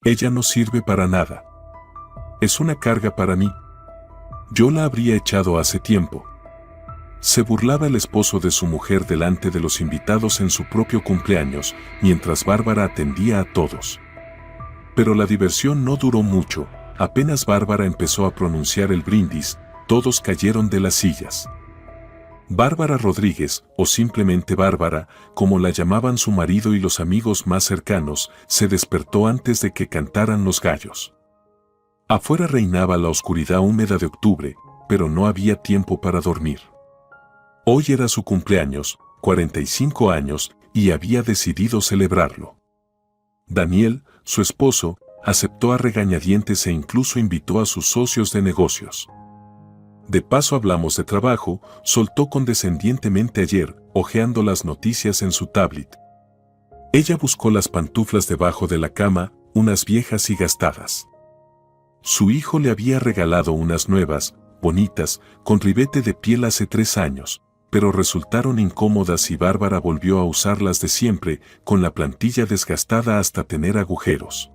Ella no sirve para nada. Es una carga para mí. Yo la habría echado hace tiempo. Se burlaba el esposo de su mujer delante de los invitados en su propio cumpleaños, mientras Bárbara atendía a todos. Pero la diversión no duró mucho. Apenas Bárbara empezó a pronunciar el brindis, todos cayeron de las sillas. Bárbara Rodríguez, o simplemente Bárbara, como la llamaban su marido y los amigos más cercanos, se despertó antes de que cantaran los gallos. Afuera reinaba la oscuridad húmeda de octubre, pero no había tiempo para dormir. Hoy era su cumpleaños, 45 años, y había decidido celebrarlo. Daniel, su esposo, aceptó a regañadientes e incluso invitó a sus socios de negocios. De paso hablamos de trabajo, soltó condescendientemente ayer, hojeando las noticias en su tablet. Ella buscó las pantuflas debajo de la cama, unas viejas y gastadas. Su hijo le había regalado unas nuevas, bonitas, con ribete de piel hace 3 años, pero resultaron incómodas y Bárbara volvió a usarlas de siempre, con la plantilla desgastada hasta tener agujeros.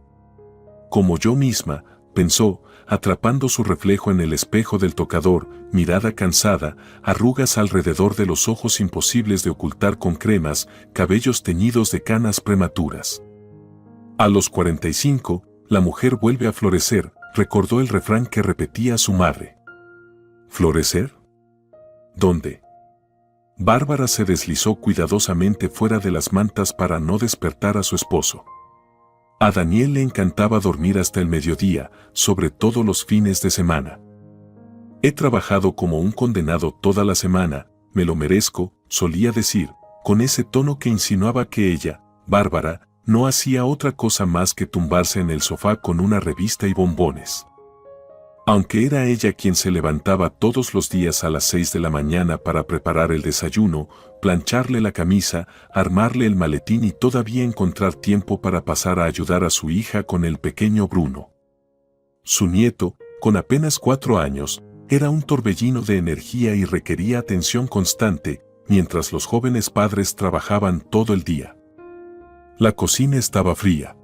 Como yo misma, pensó, atrapando su reflejo en el espejo del tocador, mirada cansada, arrugas alrededor de los ojos imposibles de ocultar con cremas, cabellos teñidos de canas prematuras. A los 45, la mujer vuelve a florecer, recordó el refrán que repetía su madre. ¿Florecer? ¿Dónde? Bárbara se deslizó cuidadosamente fuera de las mantas para no despertar a su esposo. A Daniel le encantaba dormir hasta el mediodía, sobre todo los fines de semana. He trabajado como un condenado toda la semana, me lo merezco, solía decir, con ese tono que insinuaba que ella, Bárbara, no hacía otra cosa más que tumbarse en el sofá con una revista y bombones. Aunque era ella quien se levantaba todos los días a las 6 de la mañana para preparar el desayuno, plancharle la camisa, armarle el maletín y todavía encontrar tiempo para pasar a ayudar a su hija con el pequeño Bruno. Su nieto, con apenas 4 años, era un torbellino de energía y requería atención constante, mientras los jóvenes padres trabajaban todo el día. La cocina estaba fría.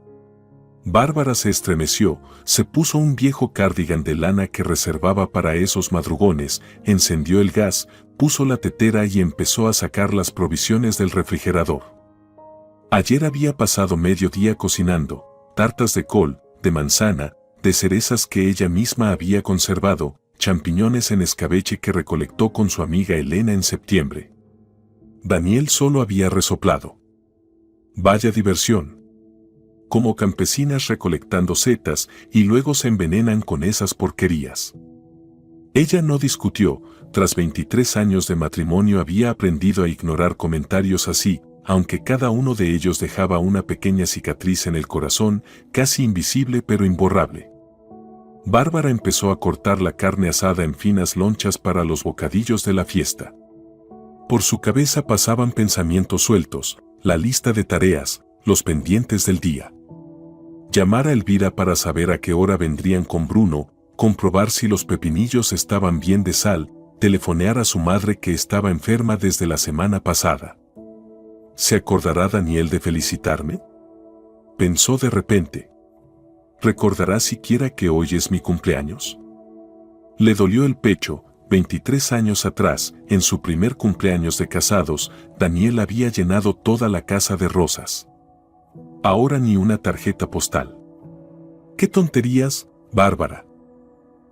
Bárbara se estremeció, se puso un viejo cardigan de lana que reservaba para esos madrugones, encendió el gas, puso la tetera y empezó a sacar las provisiones del refrigerador. Ayer había pasado medio día cocinando, tartas de col, de manzana, de cerezas que ella misma había conservado, champiñones en escabeche que recolectó con su amiga Elena en septiembre. Daniel solo había resoplado. Vaya diversión. Como campesinas recolectando setas y luego se envenenan con esas porquerías. Ella no discutió, tras 23 años de matrimonio había aprendido a ignorar comentarios así, aunque cada uno de ellos dejaba una pequeña cicatriz en el corazón, casi invisible pero imborrable. Bárbara empezó a cortar la carne asada en finas lonchas para los bocadillos de la fiesta. Por su cabeza pasaban pensamientos sueltos, la lista de tareas, los pendientes del día. Llamar a Elvira para saber a qué hora vendrían con Bruno, comprobar si los pepinillos estaban bien de sal, telefonear a su madre que estaba enferma desde la semana pasada. ¿Se acordará Daniel de felicitarme?, pensó de repente. ¿Recordará siquiera que hoy es mi cumpleaños? Le dolió el pecho. 23 años atrás, en su primer cumpleaños de casados, Daniel había llenado toda la casa de rosas. Ahora ni una tarjeta postal. ¡Qué tonterías, Bárbara!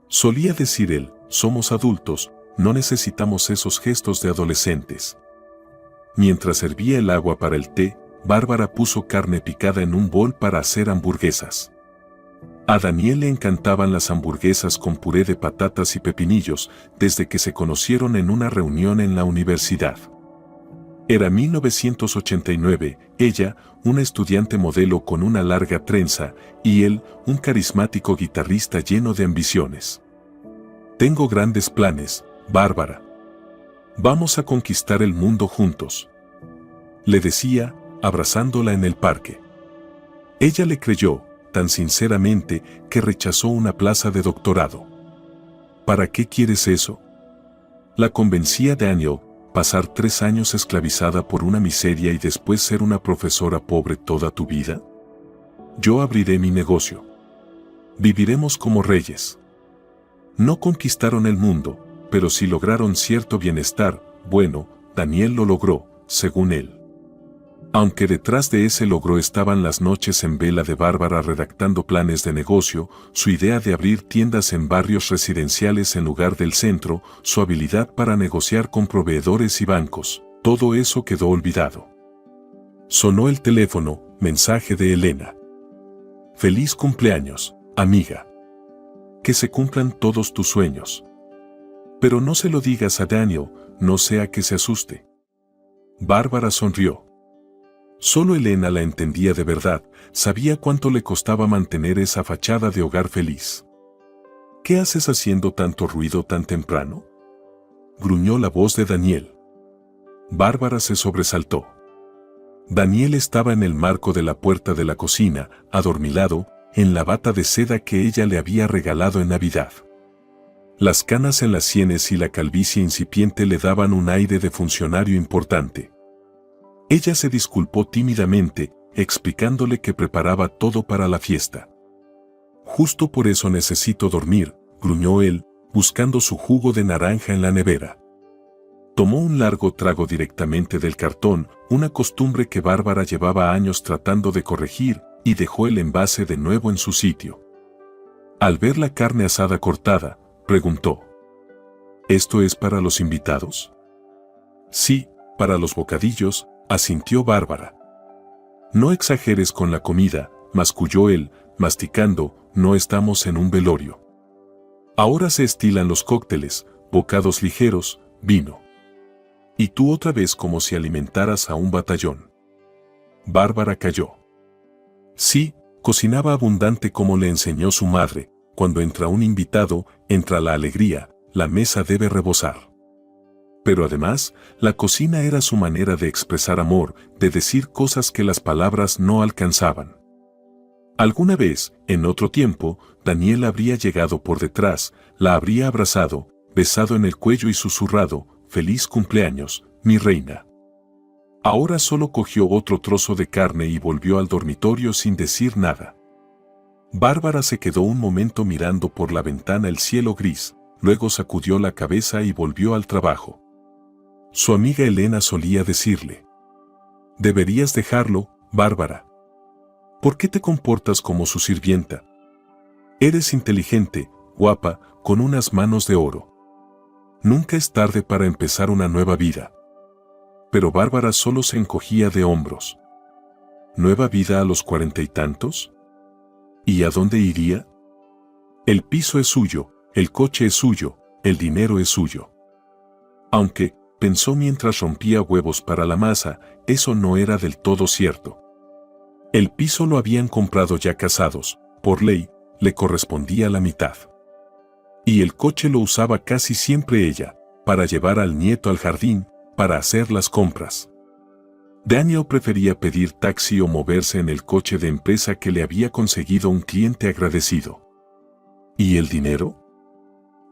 Solía decir él, somos adultos, no necesitamos esos gestos de adolescentes. Mientras servía el agua para el té, Bárbara puso carne picada en un bol para hacer hamburguesas. A Daniel le encantaban las hamburguesas con puré de patatas y pepinillos desde que se conocieron en una reunión en la universidad. Era 1989, ella, una estudiante modelo con una larga trenza, y él, un carismático guitarrista lleno de ambiciones. Tengo grandes planes, Bárbara. Vamos a conquistar el mundo juntos, le decía, abrazándola en el parque. Ella le creyó, tan sinceramente, que rechazó una plaza de doctorado. ¿Para qué quieres eso?, la convencía Daniel. ¿Pasar 3 años esclavizada por una miseria y después ser una profesora pobre toda tu vida? Yo abriré mi negocio. Viviremos como reyes. No conquistaron el mundo, pero sí lograron cierto bienestar. Bueno, Daniel lo logró, según él. Aunque detrás de ese logro estaban las noches en vela de Bárbara redactando planes de negocio, su idea de abrir tiendas en barrios residenciales en lugar del centro, su habilidad para negociar con proveedores y bancos, todo eso quedó olvidado. Sonó el teléfono, mensaje de Elena. Feliz cumpleaños, amiga. Que se cumplan todos tus sueños. Pero no se lo digas a Daniel, no sea que se asuste. Bárbara sonrió. Solo Elena la entendía de verdad, sabía cuánto le costaba mantener esa fachada de hogar feliz. ¿Qué haces haciendo tanto ruido tan temprano?, gruñó la voz de Daniel. Bárbara se sobresaltó. Daniel estaba en el marco de la puerta de la cocina, adormilado, en la bata de seda que ella le había regalado en Navidad. Las canas en las sienes y la calvicie incipiente le daban un aire de funcionario importante. Ella se disculpó tímidamente, explicándole que preparaba todo para la fiesta. Justo por eso necesito dormir, gruñó él, buscando su jugo de naranja en la nevera. Tomó un largo trago directamente del cartón, una costumbre que Bárbara llevaba años tratando de corregir, y dejó el envase de nuevo en su sitio. Al ver la carne asada cortada, preguntó: ¿Esto es para los invitados? Sí, para los bocadillos, asintió Bárbara. No exageres con la comida, masculló él, masticando, no estamos en un velorio. Ahora se estilan los cócteles, bocados ligeros, vino. Y tú otra vez como si alimentaras a un batallón. Bárbara calló. Sí, cocinaba abundante como le enseñó su madre, cuando entra un invitado, entra la alegría, la mesa debe rebosar. Pero además, la cocina era su manera de expresar amor, de decir cosas que las palabras no alcanzaban. Alguna vez, en otro tiempo, Daniel habría llegado por detrás, la habría abrazado, besado en el cuello y susurrado: «Feliz cumpleaños, mi reina». Ahora solo cogió otro trozo de carne y volvió al dormitorio sin decir nada. Bárbara se quedó un momento mirando por la ventana el cielo gris, luego sacudió la cabeza y volvió al trabajo. Su amiga Elena solía decirle: «Deberías dejarlo, Bárbara. ¿Por qué te comportas como su sirvienta? Eres inteligente, guapa, con unas manos de oro. Nunca es tarde para empezar una nueva vida». Pero Bárbara solo se encogía de hombros. ¿Nueva vida a los 40 y tantos? ¿Y a dónde iría? El piso es suyo, el coche es suyo, el dinero es suyo. Aunque, pensó mientras rompía huevos para la masa, eso no era del todo cierto. El piso lo habían comprado ya casados, por ley, le correspondía la mitad. Y el coche lo usaba casi siempre ella, para llevar al nieto al jardín, para hacer las compras. Daniel prefería pedir taxi o moverse en el coche de empresa que le había conseguido un cliente agradecido. ¿Y el dinero?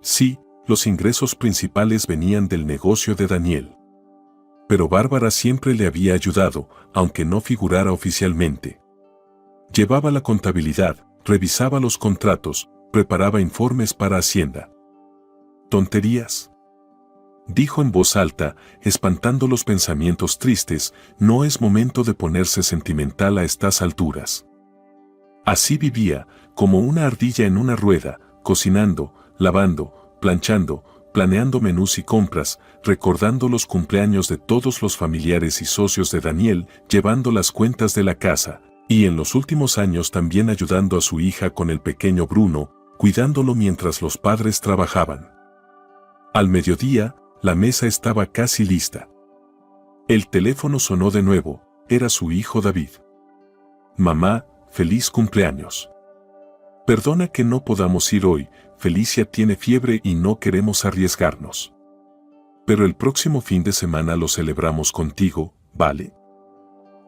Sí, los ingresos principales venían del negocio de Daniel. Pero Bárbara siempre le había ayudado, aunque no figurara oficialmente. Llevaba la contabilidad, revisaba los contratos, preparaba informes para Hacienda. ¿Tonterías?, dijo en voz alta, espantando los pensamientos tristes. No es momento de ponerse sentimental a estas alturas. Así vivía, como una ardilla en una rueda, cocinando, lavando, planchando, planeando menús y compras, recordando los cumpleaños de todos los familiares y socios de Daniel, llevando las cuentas de la casa, y en los últimos años también ayudando a su hija con el pequeño Bruno, cuidándolo mientras los padres trabajaban. Al mediodía, la mesa estaba casi lista. El teléfono sonó de nuevo, era su hijo David. «Mamá, feliz cumpleaños. Perdona que no podamos ir hoy, Felicia tiene fiebre y no queremos arriesgarnos. Pero el próximo fin de semana lo celebramos contigo, ¿vale?».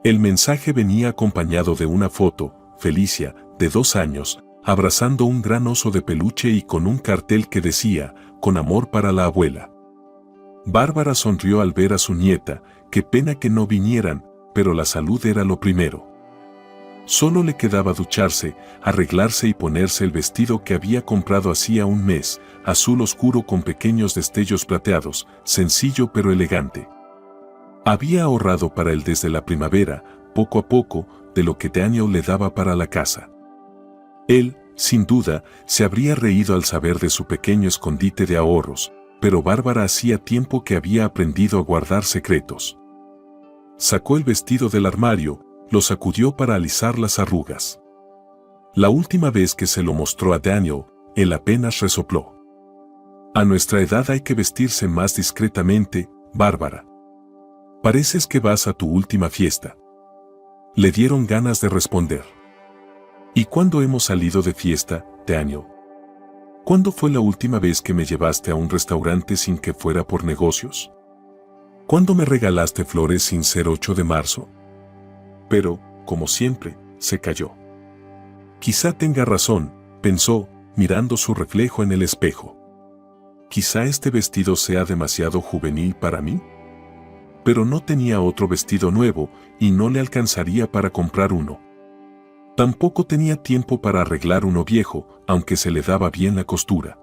El mensaje venía acompañado de una foto, Felicia, de 2 años, abrazando un gran oso de peluche y con un cartel que decía: «Con amor para la abuela». Bárbara sonrió al ver a su nieta. Qué pena que no vinieran, pero la salud era lo primero. Solo le quedaba ducharse, arreglarse y ponerse el vestido que había comprado hacía un mes, azul oscuro con pequeños destellos plateados, sencillo pero elegante. Había ahorrado para él desde la primavera, poco a poco, de lo que Daniel le daba para la casa. Él, sin duda, se habría reído al saber de su pequeño escondite de ahorros, pero Bárbara hacía tiempo que había aprendido a guardar secretos. Sacó el vestido del armario, lo sacudió para alisar las arrugas. La última vez que se lo mostró a Daniel, él apenas resopló. A nuestra edad hay que vestirse más discretamente, Bárbara. Pareces que vas a tu última fiesta. Le dieron ganas de responder. ¿Y cuándo hemos salido de fiesta, Daniel? ¿Cuándo fue la última vez que me llevaste a un restaurante sin que fuera por negocios? ¿Cuándo me regalaste flores sin ser 8 de marzo? Pero, como siempre, se calló. Quizá tenga razón, pensó, mirando su reflejo en el espejo. Quizá este vestido sea demasiado juvenil para mí. Pero no tenía otro vestido nuevo y no le alcanzaría para comprar uno. Tampoco tenía tiempo para arreglar uno viejo, aunque se le daba bien la costura.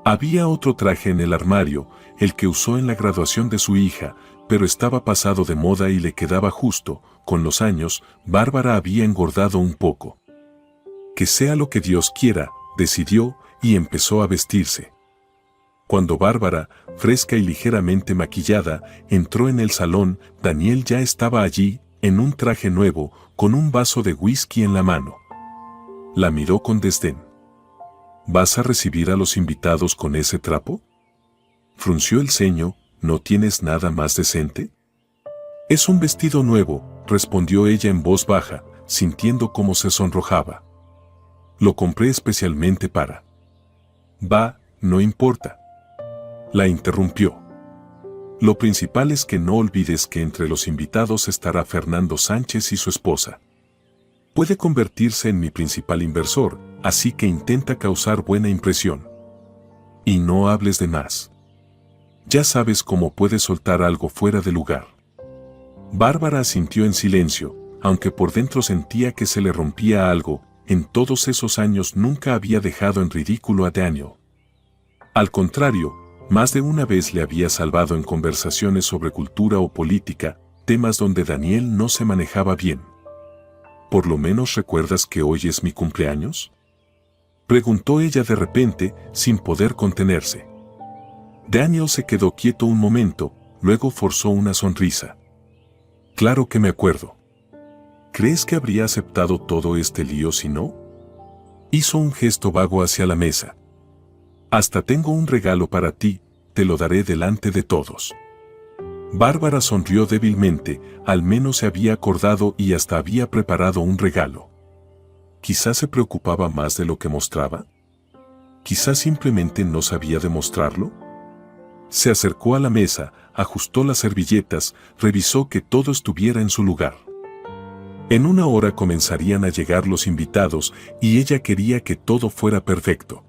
Había otro traje en el armario, el que usó en la graduación de su hija, pero estaba pasado de moda y le quedaba justo. Con los años, Bárbara había engordado un poco. Que sea lo que Dios quiera, decidió, y empezó a vestirse. Cuando Bárbara, fresca y ligeramente maquillada, entró en el salón, Daniel ya estaba allí, en un traje nuevo, con un vaso de whisky en la mano. La miró con desdén. ¿Vas a recibir a los invitados con ese trapo? Frunció el ceño. ¿No tienes nada más decente? Es un vestido nuevo, respondió ella en voz baja, sintiendo cómo se sonrojaba. Lo compré especialmente para... Va, no importa. La interrumpió. Lo principal es que no olvides que entre los invitados estará Fernando Sánchez y su esposa. Puede convertirse en mi principal inversor, así que intenta causar buena impresión. Y no hables de más. Ya sabes cómo puedes soltar algo fuera de lugar. Bárbara asintió en silencio, aunque por dentro sentía que se le rompía algo. En todos esos años nunca había dejado en ridículo a Daniel. Al contrario, más de una vez le había salvado en conversaciones sobre cultura o política, temas donde Daniel no se manejaba bien. ¿Por lo menos recuerdas que hoy es mi cumpleaños?, preguntó ella de repente, sin poder contenerse. Daniel se quedó quieto un momento, luego forzó una sonrisa. Claro que me acuerdo. ¿Crees que habría aceptado todo este lío si no? Hizo un gesto vago hacia la mesa. Hasta tengo un regalo para ti, te lo daré delante de todos. Bárbara sonrió débilmente, al menos se había acordado y hasta había preparado un regalo. Quizás se preocupaba más de lo que mostraba. Quizás simplemente no sabía demostrarlo. Se acercó a la mesa, ajustó las servilletas, revisó que todo estuviera en su lugar. En una hora comenzarían a llegar los invitados y ella quería que todo fuera perfecto.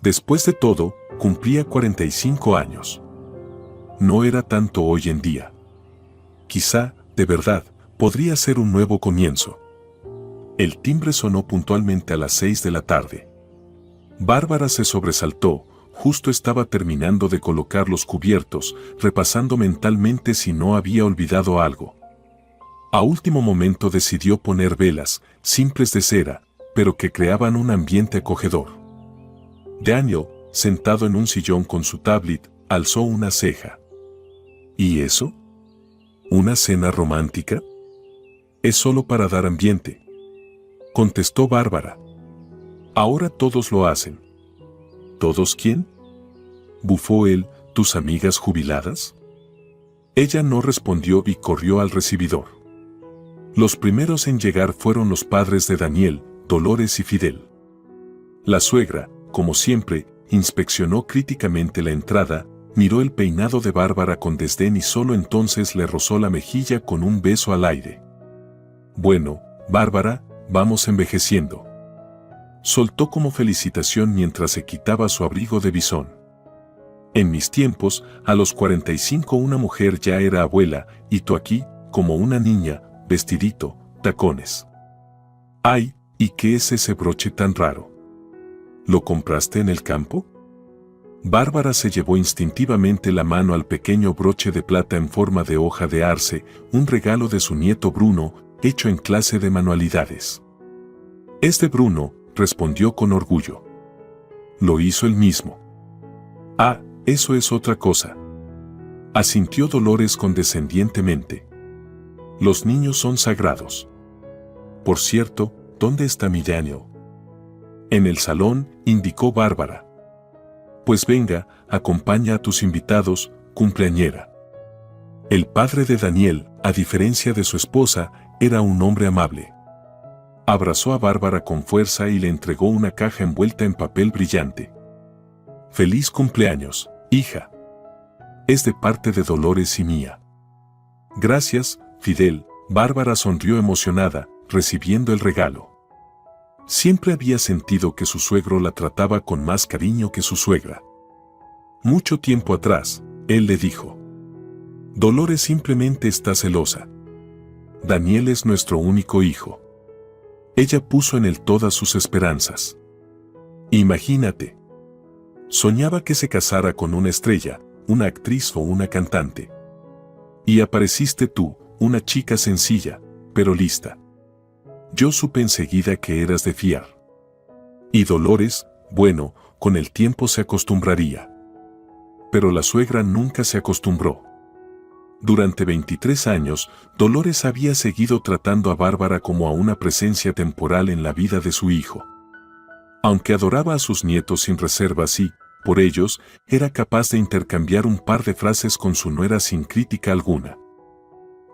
Después de todo, cumplía 45 años. No era tanto hoy en día. Quizá, de verdad, podría ser un nuevo comienzo. El timbre sonó puntualmente a las 6 de la tarde. Bárbara se sobresaltó, justo estaba terminando de colocar los cubiertos, repasando mentalmente si no había olvidado algo. A último momento decidió poner velas, simples de cera, pero que creaban un ambiente acogedor. Daniel, sentado en un sillón con su tablet, alzó una ceja. ¿Y eso? ¿Una cena romántica? Es solo para dar ambiente, contestó Bárbara. Ahora todos lo hacen. ¿Todos quién?, bufó él. ¿Tus amigas jubiladas? Ella no respondió y corrió al recibidor. Los primeros en llegar fueron los padres de Daniel, Dolores y Fidel. La suegra, como siempre, inspeccionó críticamente la entrada, miró el peinado de Bárbara con desdén y solo entonces le rozó la mejilla con un beso al aire. Bueno, Bárbara, vamos envejeciendo, soltó como felicitación mientras se quitaba su abrigo de bisón. En mis tiempos, a los 45 una mujer ya era abuela, y tú aquí, como una niña, vestidito, tacones. Ay, ¿y qué es ese broche tan raro? ¿Lo compraste en el campo? Bárbara se llevó instintivamente la mano al pequeño broche de plata en forma de hoja de arce, un regalo de su nieto Bruno, hecho en clase de manualidades. Es de Bruno, respondió con orgullo. Lo hizo él mismo. Ah, eso es otra cosa. Asintió Dolores condescendientemente. Los niños son sagrados. Por cierto, ¿dónde está mi Daniel? En el salón, indicó Bárbara. Pues venga, acompaña a tus invitados, cumpleañera. El padre de Daniel, a diferencia de su esposa, era un hombre amable. Abrazó a Bárbara con fuerza y le entregó una caja envuelta en papel brillante. Feliz cumpleaños, hija. Es de parte de Dolores y mía. Gracias, Fidel. Bárbara sonrió emocionada, recibiendo el regalo. Siempre había sentido que su suegro la trataba con más cariño que su suegra. Mucho tiempo atrás, él le dijo: Dolores simplemente está celosa. Daniel es nuestro único hijo. Ella puso en él todas sus esperanzas. Imagínate. Soñaba que se casara con una estrella, una actriz o una cantante. Y apareciste tú, una chica sencilla, pero lista. Yo supe enseguida que eras de fiar. Y Dolores, bueno, con el tiempo se acostumbraría. Pero la suegra nunca se acostumbró. Durante 23 años, Dolores había seguido tratando a Bárbara como a una presencia temporal en la vida de su hijo. Aunque adoraba a sus nietos sin reservas y, por ellos, era capaz de intercambiar un par de frases con su nuera sin crítica alguna.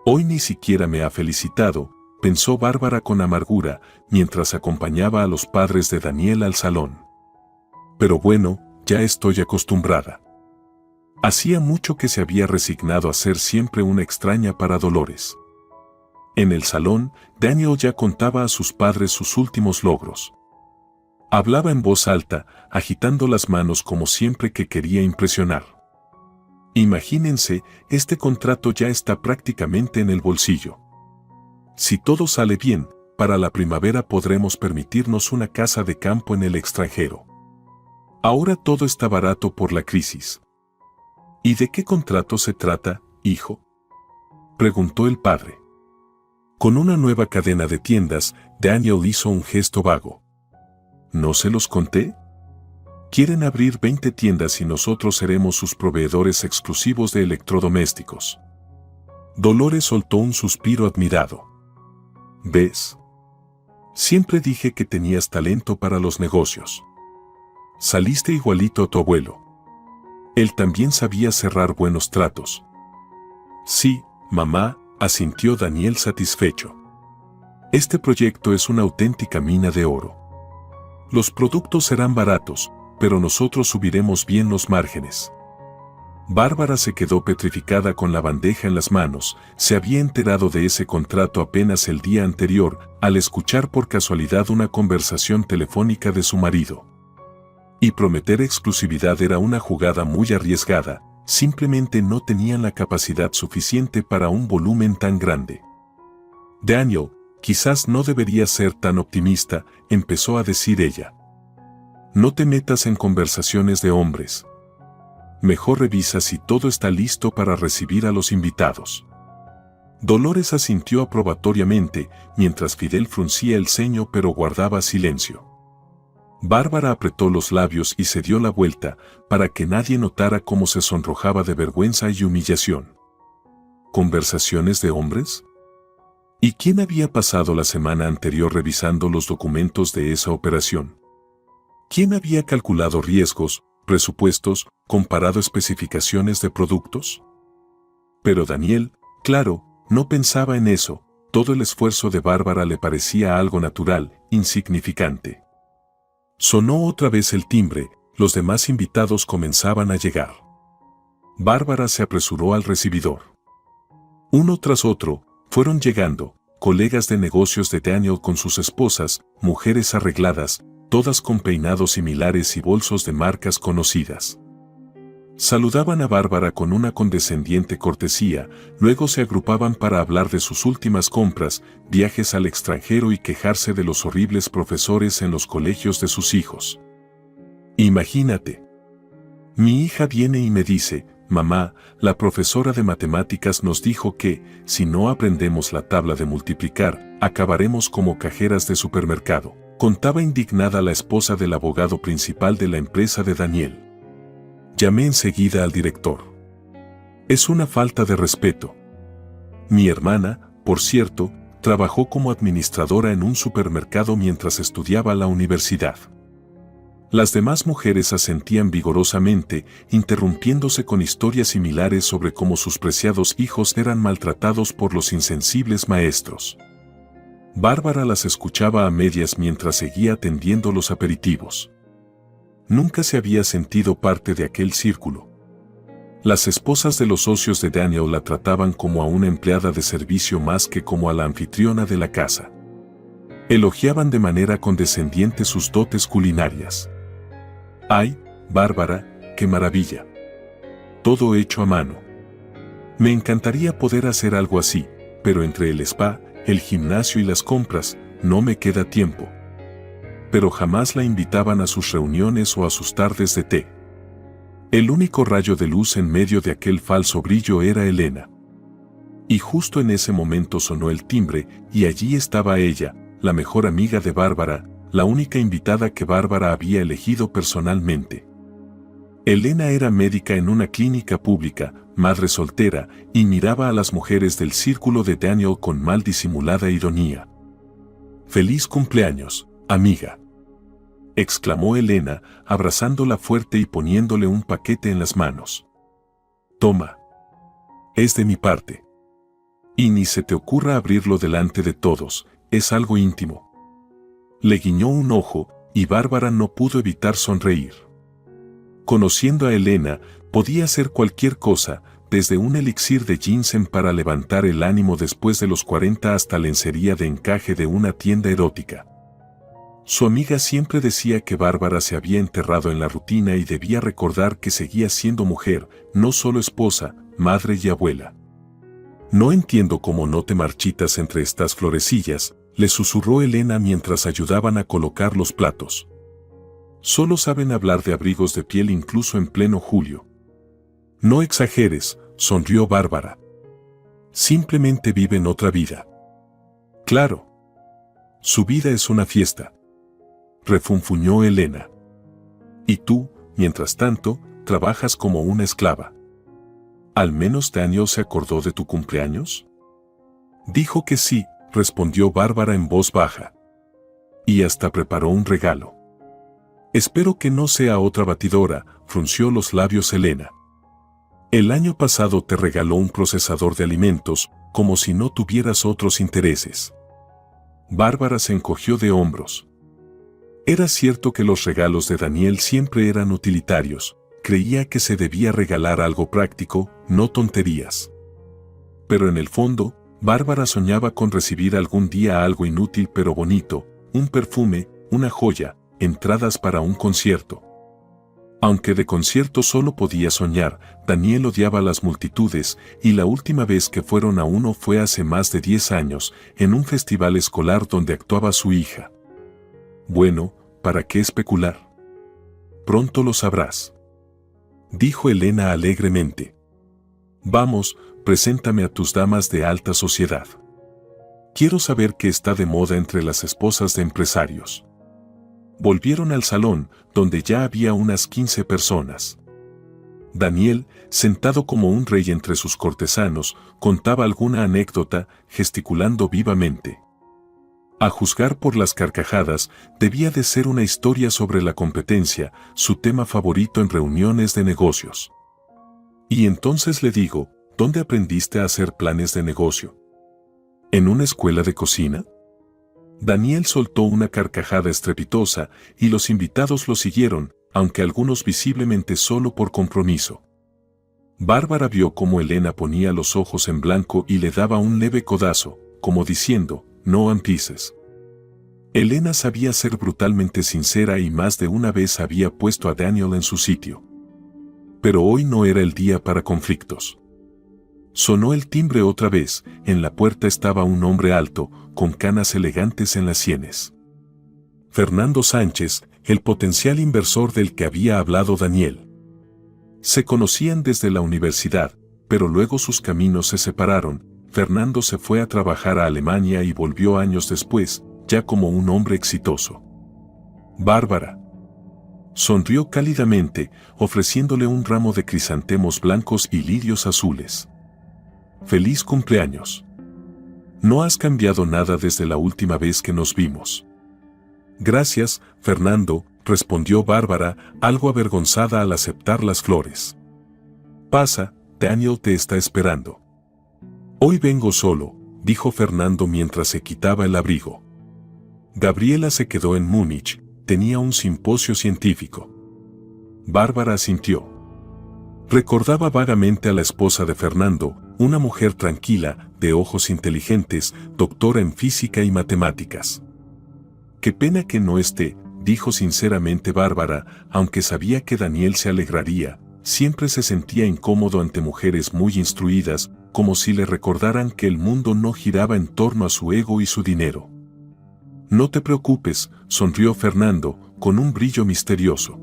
Hoy ni siquiera me ha felicitado, pensó Bárbara con amargura, mientras acompañaba a los padres de Daniel al salón. Pero bueno, ya estoy acostumbrada. Hacía mucho que se había resignado a ser siempre una extraña para Dolores. En el salón, Daniel ya contaba a sus padres sus últimos logros. Hablaba en voz alta, agitando las manos como siempre que quería impresionar. Imagínense, este contrato ya está prácticamente en el bolsillo. Si todo sale bien, para la primavera podremos permitirnos una casa de campo en el extranjero. Ahora todo está barato por la crisis. ¿Y de qué contrato se trata, hijo?, preguntó el padre. Con una nueva cadena de tiendas, Daniel hizo un gesto vago. ¿No se los conté? Quieren abrir 20 tiendas y nosotros seremos sus proveedores exclusivos de electrodomésticos. Dolores soltó un suspiro admirado. ¿Ves? Siempre dije que tenías talento para los negocios. Saliste igualito a tu abuelo. Él también sabía cerrar buenos tratos. Sí, mamá, asintió Daniel satisfecho. Este proyecto es una auténtica mina de oro. Los productos serán baratos, pero nosotros subiremos bien los márgenes. Bárbara se quedó petrificada con la bandeja en las manos. Se había enterado de ese contrato apenas el día anterior, al escuchar por casualidad una conversación telefónica de su marido. Y prometer exclusividad era una jugada muy arriesgada, simplemente no tenían la capacidad suficiente para un volumen tan grande. Daniel, quizás no debería ser tan optimista, empezó a decir ella. No te metas en conversaciones de hombres. Mejor revisa si todo está listo para recibir a los invitados. Dolores asintió aprobatoriamente, mientras Fidel fruncía el ceño pero guardaba silencio. Bárbara apretó los labios y se dio la vuelta, para que nadie notara cómo se sonrojaba de vergüenza y humillación. ¿Conversaciones de hombres? ¿Y quién había pasado la semana anterior revisando los documentos de esa operación? ¿Quién había calculado riesgos, presupuestos, comparado especificaciones de productos? Pero Daniel, claro, no pensaba en eso. Todo el esfuerzo de Bárbara le parecía algo natural, insignificante. Sonó otra vez el timbre, los demás invitados comenzaban a llegar. Bárbara se apresuró al recibidor. Uno tras otro, fueron llegando, colegas de negocios de Daniel con sus esposas, mujeres arregladas, todas con peinados similares y bolsos de marcas conocidas. Saludaban a Bárbara con una condescendiente cortesía, luego se agrupaban para hablar de sus últimas compras, viajes al extranjero y quejarse de los horribles profesores en los colegios de sus hijos. Imagínate. Mi hija viene y me dice, mamá, la profesora de matemáticas nos dijo que, si no aprendemos la tabla de multiplicar, acabaremos como cajeras de supermercado, contaba indignada la esposa del abogado principal de la empresa de Daniel. Llamé enseguida al director. Es una falta de respeto. Mi hermana, por cierto, trabajó como administradora en un supermercado mientras estudiaba la universidad. Las demás mujeres asentían vigorosamente, interrumpiéndose con historias similares sobre cómo sus preciados hijos eran maltratados por los insensibles maestros. Bárbara las escuchaba a medias mientras seguía atendiendo los aperitivos. Nunca se había sentido parte de aquel círculo. Las esposas de los socios de Daniel la trataban como a una empleada de servicio más que como a la anfitriona de la casa. Elogiaban de manera condescendiente sus dotes culinarias. ¡Ay, Bárbara, qué maravilla! Todo hecho a mano. Me encantaría poder hacer algo así, pero entre el spa, el gimnasio y las compras, no me queda tiempo. Pero jamás la invitaban a sus reuniones o a sus tardes de té. El único rayo de luz en medio de aquel falso brillo era Elena. Y justo en ese momento sonó el timbre, y allí estaba ella, la mejor amiga de Bárbara, la única invitada que Bárbara había elegido personalmente. Elena era médica en una clínica pública, madre soltera, y miraba a las mujeres del círculo de Daniel con mal disimulada ironía. ¡Feliz cumpleaños, amiga!, exclamó Elena, abrazándola fuerte y poniéndole un paquete en las manos. Toma. Es de mi parte. Y ni se te ocurra abrirlo delante de todos, es algo íntimo. Le guiñó un ojo, y Bárbara no pudo evitar sonreír. Conociendo a Elena, podía hacer cualquier cosa, desde un elixir de ginseng para levantar el ánimo después de los 40 hasta lencería de encaje de una tienda erótica. Su amiga siempre decía que Bárbara se había enterrado en la rutina y debía recordar que seguía siendo mujer, no solo esposa, madre y abuela. No entiendo cómo no te marchitas entre estas florecillas, le susurró Elena mientras ayudaban a colocar los platos. Solo saben hablar de abrigos de piel incluso en pleno julio. No exageres, sonrió Bárbara. Simplemente viven otra vida. Claro. Su vida es una fiesta. Refunfuñó Elena. Y tú, mientras tanto, trabajas como una esclava. ¿Al menos Daniel se acordó de tu cumpleaños? Dijo que sí, respondió Bárbara en voz baja. Y hasta preparó un regalo. Espero que no sea otra batidora, frunció los labios Elena. El año pasado te regaló un procesador de alimentos, como si no tuvieras otros intereses. Bárbara se encogió de hombros. Era cierto que los regalos de Daniel siempre eran utilitarios, creía que se debía regalar algo práctico, no tonterías. Pero en el fondo, Bárbara soñaba con recibir algún día algo inútil pero bonito, un perfume, una joya, entradas para un concierto. Aunque de concierto solo podía soñar, Daniel odiaba las multitudes, y la última vez que fueron a uno fue hace más de 10 años, en un festival escolar donde actuaba su hija. Bueno, ¿para qué especular? Pronto lo sabrás. Dijo Elena alegremente. Vamos, preséntame a tus damas de alta sociedad. Quiero saber qué está de moda entre las esposas de empresarios. Volvieron al salón, donde ya había unas 15 personas. Daniel, sentado como un rey entre sus cortesanos, contaba alguna anécdota, gesticulando vivamente. A juzgar por las carcajadas, debía de ser una historia sobre la competencia, su tema favorito en reuniones de negocios. Y entonces le digo, ¿dónde aprendiste a hacer planes de negocio? ¿En una escuela de cocina? Daniel soltó una carcajada estrepitosa, y los invitados lo siguieron, aunque algunos visiblemente solo por compromiso. Bárbara vio cómo Elena ponía los ojos en blanco y le daba un leve codazo, como diciendo, no empieces. Elena sabía ser brutalmente sincera y más de una vez había puesto a Daniel en su sitio. Pero hoy no era el día para conflictos. Sonó el timbre otra vez. En la puerta estaba un hombre alto, con canas elegantes en las sienes. Fernando Sánchez, el potencial inversor del que había hablado Daniel. Se conocían desde la universidad, pero luego sus caminos se separaron. Fernando se fue a trabajar a Alemania y volvió años después, ya como un hombre exitoso. Bárbara sonrió cálidamente, ofreciéndole un ramo de crisantemos blancos y lirios azules. ¡Feliz cumpleaños! No has cambiado nada desde la última vez que nos vimos. Gracias, Fernando, respondió Bárbara, algo avergonzada al aceptar las flores. Pasa, Daniel te está esperando. Hoy vengo solo, dijo Fernando mientras se quitaba el abrigo. Gabriela se quedó en Múnich, tenía un simposio científico. Bárbara asintió. Recordaba vagamente a la esposa de Fernando, una mujer tranquila, de ojos inteligentes, doctora en física y matemáticas. Qué pena que no esté, dijo sinceramente Bárbara, aunque sabía que Daniel se alegraría. Siempre se sentía incómodo ante mujeres muy instruidas, como si le recordaran que el mundo no giraba en torno a su ego y su dinero. No te preocupes, sonrió Fernando, con un brillo misterioso.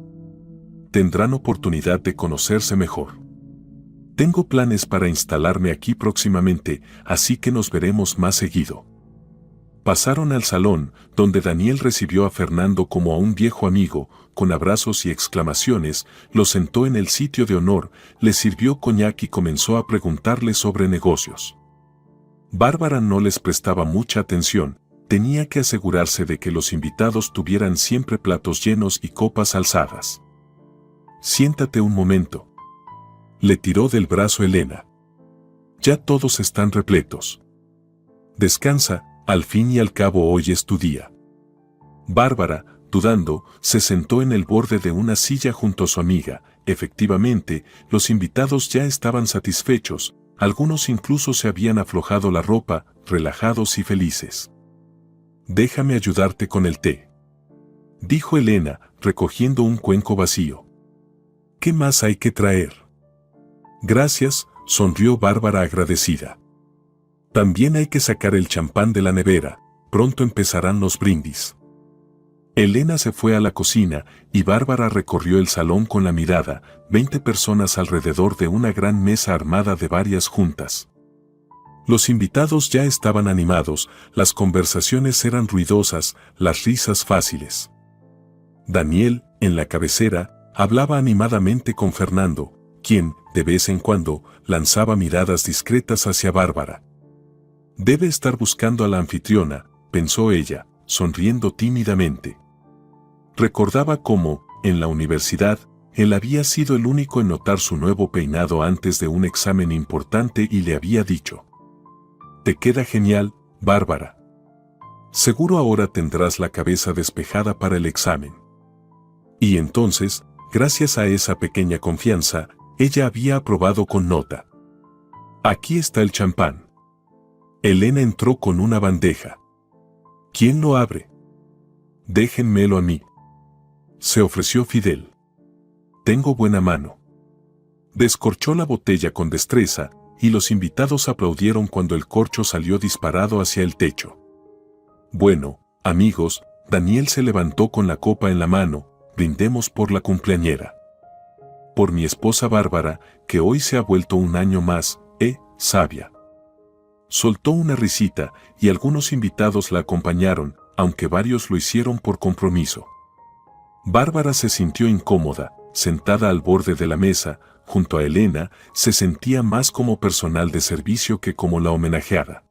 Tendrán oportunidad de conocerse mejor. Tengo planes para instalarme aquí próximamente, así que nos veremos más seguido. Pasaron al salón, donde Daniel recibió a Fernando como a un viejo amigo, con abrazos y exclamaciones, lo sentó en el sitio de honor, le sirvió coñac y comenzó a preguntarle sobre negocios. Bárbara no les prestaba mucha atención, tenía que asegurarse de que los invitados tuvieran siempre platos llenos y copas alzadas. Siéntate un momento. Le tiró del brazo Elena. Ya todos están repletos. Descansa. Al fin y al cabo hoy es tu día. Bárbara, dudando, se sentó en el borde de una silla junto a su amiga. Efectivamente, los invitados ya estaban satisfechos, algunos incluso se habían aflojado la ropa, relajados y felices. Déjame ayudarte con el té, dijo Elena, recogiendo un cuenco vacío. ¿Qué más hay que traer? Gracias, sonrió Bárbara agradecida. También hay que sacar el champán de la nevera, pronto empezarán los brindis. Elena se fue a la cocina y Bárbara recorrió el salón con la mirada, 20 personas alrededor de una gran mesa armada de varias juntas. Los invitados ya estaban animados, las conversaciones eran ruidosas, las risas fáciles. Daniel, en la cabecera, hablaba animadamente con Fernando, quien, de vez en cuando, lanzaba miradas discretas hacia Bárbara. Debe estar buscando a la anfitriona, pensó ella, sonriendo tímidamente. Recordaba cómo, en la universidad, él había sido el único en notar su nuevo peinado antes de un examen importante y le había dicho: «Te queda genial, Bárbara. Seguro ahora tendrás la cabeza despejada para el examen». Y entonces, gracias a esa pequeña confianza, ella había aprobado con nota. Aquí está el champán. Elena entró con una bandeja. ¿Quién lo abre? Déjenmelo a mí. Se ofreció Fidel. Tengo buena mano. Descorchó la botella con destreza, y los invitados aplaudieron cuando el corcho salió disparado hacia el techo. Bueno, amigos, Daniel se levantó con la copa en la mano, brindemos por la cumpleañera. Por mi esposa Bárbara, que hoy se ha vuelto un año más, sabia. Soltó una risita, y algunos invitados la acompañaron, aunque varios lo hicieron por compromiso. Bárbara se sintió incómoda, sentada al borde de la mesa, junto a Elena, se sentía más como personal de servicio que como la homenajeada.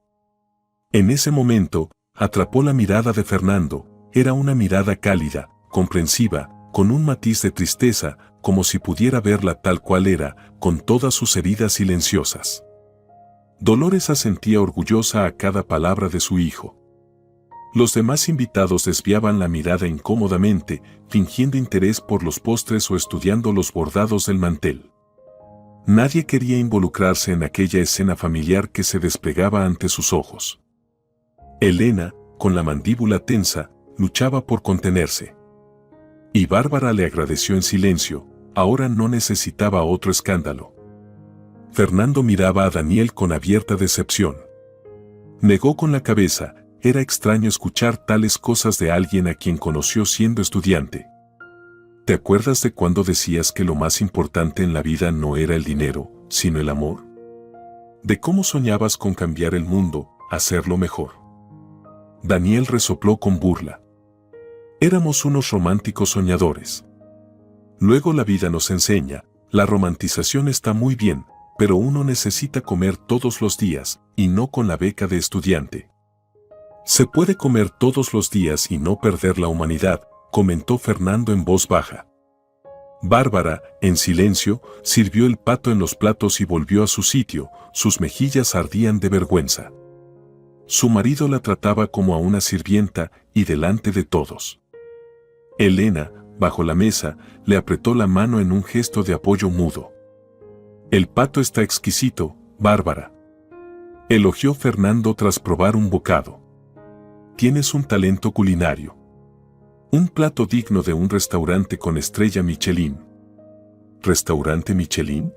En ese momento, atrapó la mirada de Fernando, era una mirada cálida, comprensiva, con un matiz de tristeza, como si pudiera verla tal cual era, con todas sus heridas silenciosas. Dolores asentía orgullosa a cada palabra de su hijo. Los demás invitados desviaban la mirada incómodamente, fingiendo interés por los postres o estudiando los bordados del mantel. Nadie quería involucrarse en aquella escena familiar que se desplegaba ante sus ojos. Elena, con la mandíbula tensa, luchaba por contenerse. Y Bárbara le agradeció en silencio, ahora no necesitaba otro escándalo. Fernando miraba a Daniel con abierta decepción. Negó con la cabeza. Era extraño escuchar tales cosas de alguien a quien conoció siendo estudiante. ¿Te acuerdas de cuando decías que lo más importante en la vida no era el dinero, sino el amor? ¿De cómo soñabas con cambiar el mundo, hacerlo mejor? Daniel resopló con burla. Éramos unos románticos soñadores. Luego la vida nos enseña, la romantización está muy bien, pero uno necesita comer todos los días, y no con la beca de estudiante. Se puede comer todos los días y no perder la humanidad, comentó Fernando en voz baja. Bárbara, en silencio, sirvió el pato en los platos y volvió a su sitio, sus mejillas ardían de vergüenza. Su marido la trataba como a una sirvienta y delante de todos. Elena, bajo la mesa, le apretó la mano en un gesto de apoyo mudo. El pato está exquisito, Bárbara. Elogió Fernando tras probar un bocado. Tienes un talento culinario. Un plato digno de un restaurante con estrella Michelin. ¿Restaurante Michelin?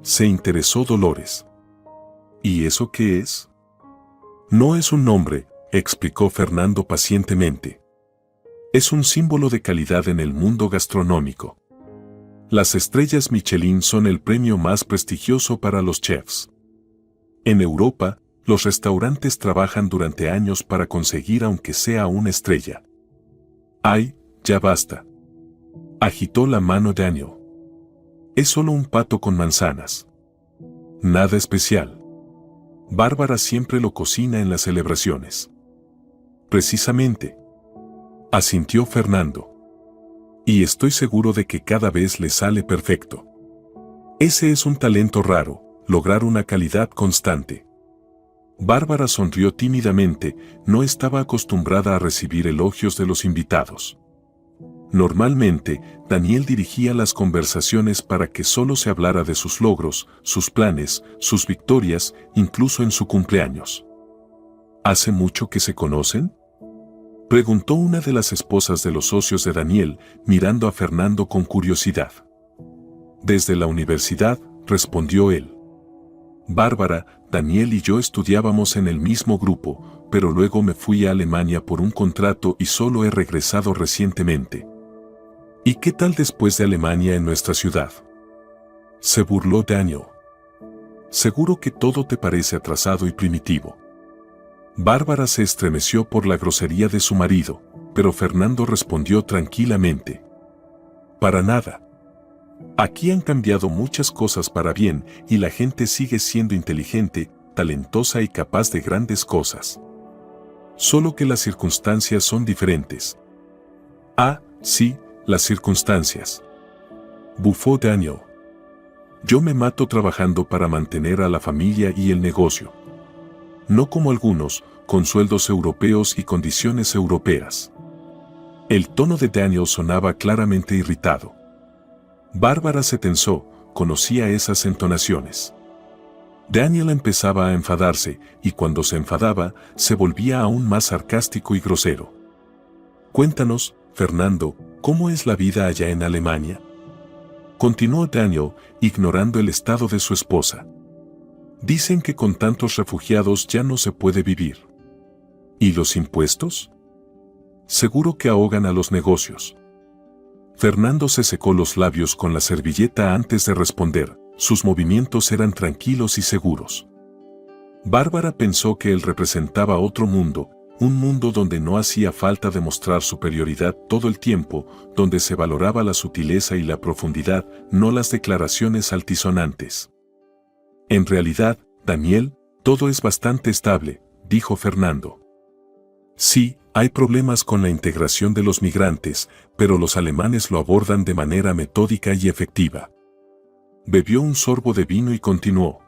Se interesó Dolores. ¿Y eso qué es? No es un nombre, explicó Fernando pacientemente. Es un símbolo de calidad en el mundo gastronómico. Las estrellas Michelin son el premio más prestigioso para los chefs. En Europa, los restaurantes trabajan durante años para conseguir aunque sea una estrella. ¡Ay, ya basta! Agitó la mano Daniel. Es solo un pato con manzanas. Nada especial. Bárbara siempre lo cocina en las celebraciones. Precisamente. Asintió Fernando. Y estoy seguro de que cada vez le sale perfecto. Ese es un talento raro, lograr una calidad constante. Bárbara sonrió tímidamente, no estaba acostumbrada a recibir elogios de los invitados. Normalmente, Daniel dirigía las conversaciones para que solo se hablara de sus logros, sus planes, sus victorias, incluso en su cumpleaños. ¿Hace mucho que se conocen?, preguntó una de las esposas de los socios de Daniel, mirando a Fernando con curiosidad. Desde la universidad, respondió él. Bárbara, Daniel y yo estudiábamos en el mismo grupo, pero luego me fui a Alemania por un contrato y solo he regresado recientemente. ¿Y qué tal después de Alemania en nuestra ciudad?, se burló Daniel. Seguro que todo te parece atrasado y primitivo. Bárbara se estremeció por la grosería de su marido, pero Fernando respondió tranquilamente. Para nada. Aquí han cambiado muchas cosas para bien y la gente sigue siendo inteligente, talentosa y capaz de grandes cosas. Solo que las circunstancias son diferentes. Ah, sí, las circunstancias. Bufó Daniel. Yo me mato trabajando para mantener a la familia y el negocio. No como algunos, con sueldos europeos y condiciones europeas. El tono de Daniel sonaba claramente irritado. Bárbara se tensó, conocía esas entonaciones. Daniel empezaba a enfadarse, y cuando se enfadaba, se volvía aún más sarcástico y grosero. Cuéntanos, Fernando, ¿cómo es la vida allá en Alemania?, continuó Daniel, ignorando el estado de su esposa. Dicen que con tantos refugiados ya no se puede vivir. ¿Y los impuestos? Seguro que ahogan a los negocios. Fernando se secó los labios con la servilleta antes de responder, sus movimientos eran tranquilos y seguros. Bárbara pensó que él representaba otro mundo, un mundo donde no hacía falta demostrar superioridad todo el tiempo, donde se valoraba la sutileza y la profundidad, no las declaraciones altisonantes. En realidad, Daniel, todo es bastante estable, dijo Fernando. Sí, hay problemas con la integración de los migrantes, pero los alemanes lo abordan de manera metódica y efectiva. Bebió un sorbo de vino y continuó.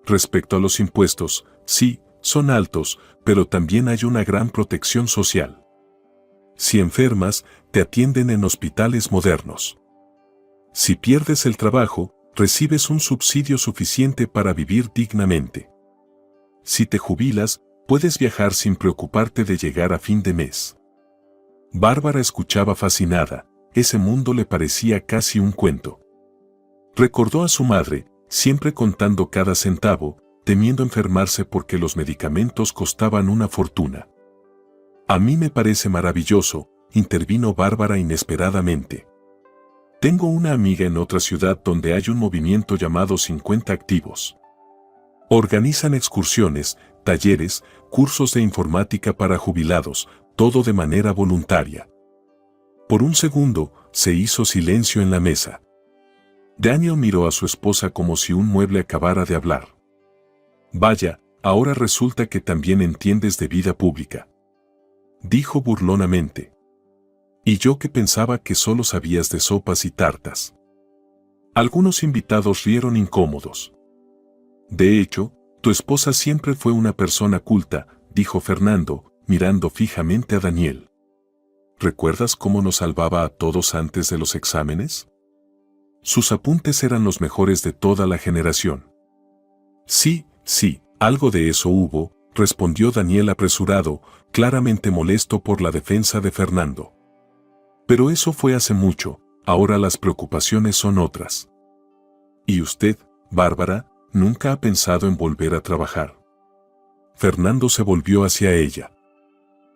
Respecto a los impuestos, sí, son altos, pero también hay una gran protección social. Si enfermas, te atienden en hospitales modernos. Si pierdes el trabajo, recibes un subsidio suficiente para vivir dignamente. Si te jubilas, puedes viajar sin preocuparte de llegar a fin de mes. Bárbara escuchaba fascinada, ese mundo le parecía casi un cuento. Recordó a su madre, siempre contando cada centavo, temiendo enfermarse porque los medicamentos costaban una fortuna. A mí me parece maravilloso, intervino Bárbara inesperadamente. Tengo una amiga en otra ciudad donde hay un movimiento llamado 50 Activos. Organizan excursiones, talleres, cursos de informática para jubilados, todo de manera voluntaria. Por un segundo, se hizo silencio en la mesa. Daniel miró a su esposa como si un mueble acabara de hablar. Vaya, ahora resulta que también entiendes de vida pública. Dijo burlonamente. Y yo que pensaba que solo sabías de sopas y tartas. Algunos invitados rieron incómodos. De hecho, tu esposa siempre fue una persona culta, dijo Fernando, mirando fijamente a Daniel. ¿Recuerdas cómo nos salvaba a todos antes de los exámenes? Sus apuntes eran los mejores de toda la generación. Sí, algo de eso hubo, respondió Daniel apresurado, claramente molesto por la defensa de Fernando. Pero eso fue hace mucho, ahora las preocupaciones son otras. ¿Y usted, Bárbara, nunca ha pensado en volver a trabajar? Fernando se volvió hacia ella.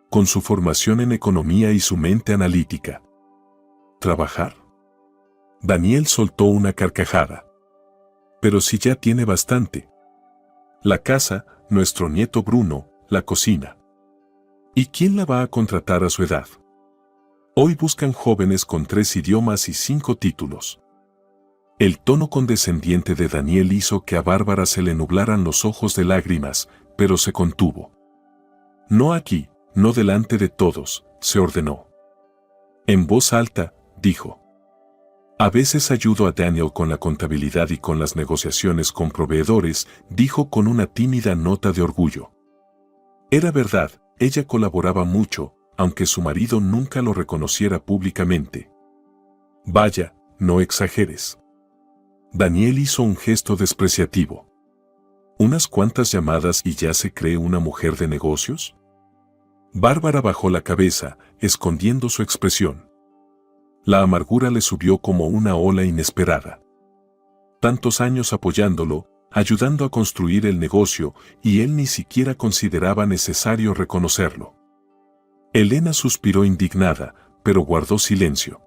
Con su formación en economía y su mente analítica. ¿Trabajar? Daniel soltó una carcajada. Pero si ya tiene bastante. La casa, nuestro nieto Bruno, la cocina. ¿Y quién la va a contratar a su edad? Hoy buscan jóvenes con 3 idiomas y 5 títulos. El tono condescendiente de Daniel hizo que a Bárbara se le nublaran los ojos de lágrimas, pero se contuvo. No aquí, no delante de todos, se ordenó. En voz alta, dijo. A veces ayudo a Daniel con la contabilidad y con las negociaciones con proveedores, dijo con una tímida nota de orgullo. Era verdad, ella colaboraba mucho, aunque su marido nunca lo reconociera públicamente. Vaya, no exageres. Daniel hizo un gesto despreciativo. ¿Unas cuantas llamadas y ya se cree una mujer de negocios? Bárbara bajó la cabeza, escondiendo su expresión. La amargura le subió como una ola inesperada. Tantos años apoyándolo, ayudando a construir el negocio, y él ni siquiera consideraba necesario reconocerlo. Elena suspiró indignada, pero guardó silencio.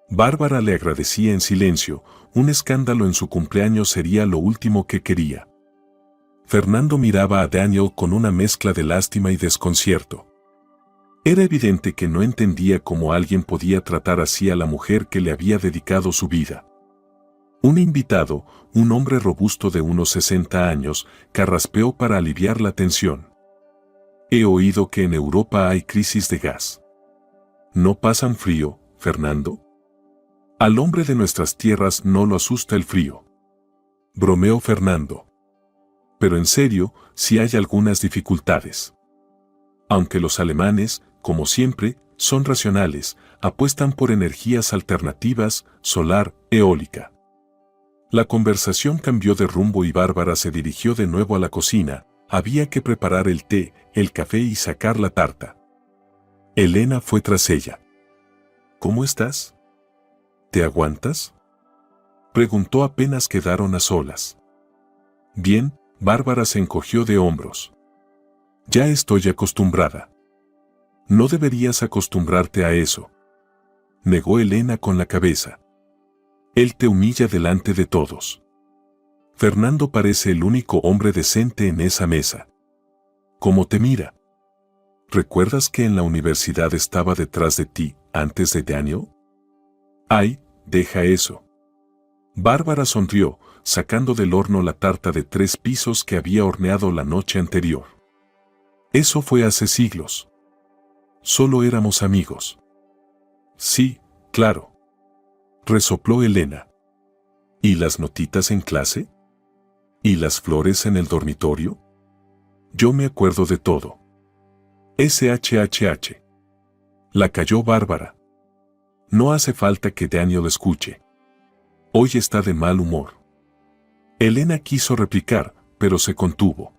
Bárbara le agradecía en silencio, un escándalo en su cumpleaños sería lo último que quería. Fernando miraba a Daniel con una mezcla de lástima y desconcierto. Era evidente que no entendía cómo alguien podía tratar así a la mujer que le había dedicado su vida. Un invitado, un hombre robusto de unos 60 años, carraspeó para aliviar la tensión. He oído que en Europa hay crisis de gas. ¿No pasan frío, Fernando? Al hombre de nuestras tierras no lo asusta el frío. Bromeó Fernando. Pero en serio, sí hay algunas dificultades. Aunque los alemanes, como siempre, son racionales, apuestan por energías alternativas, solar, eólica. La conversación cambió de rumbo y Bárbara se dirigió de nuevo a la cocina. Había que preparar el té, el café y sacar la tarta. Elena fue tras ella. ¿Cómo estás? ¿Te aguantas? Preguntó apenas quedaron a solas. Bien, Bárbara se encogió de hombros. Ya estoy acostumbrada. No deberías acostumbrarte a eso. Negó Elena con la cabeza. Él te humilla delante de todos. Fernando parece el único hombre decente en esa mesa. ¿Cómo te mira? ¿Recuerdas que en la universidad estaba detrás de ti, antes de Daniel? Ay, deja eso. Bárbara sonrió, sacando del horno la tarta de 3 pisos que había horneado la noche anterior. Eso fue hace siglos. Solo éramos amigos. Sí, claro. Resopló Elena. ¿Y las notitas en clase? ¿Y las flores en el dormitorio? Yo me acuerdo de todo. SHHH. La calló Bárbara. No hace falta que Daniel escuche. Hoy está de mal humor. Elena quiso replicar, pero se contuvo.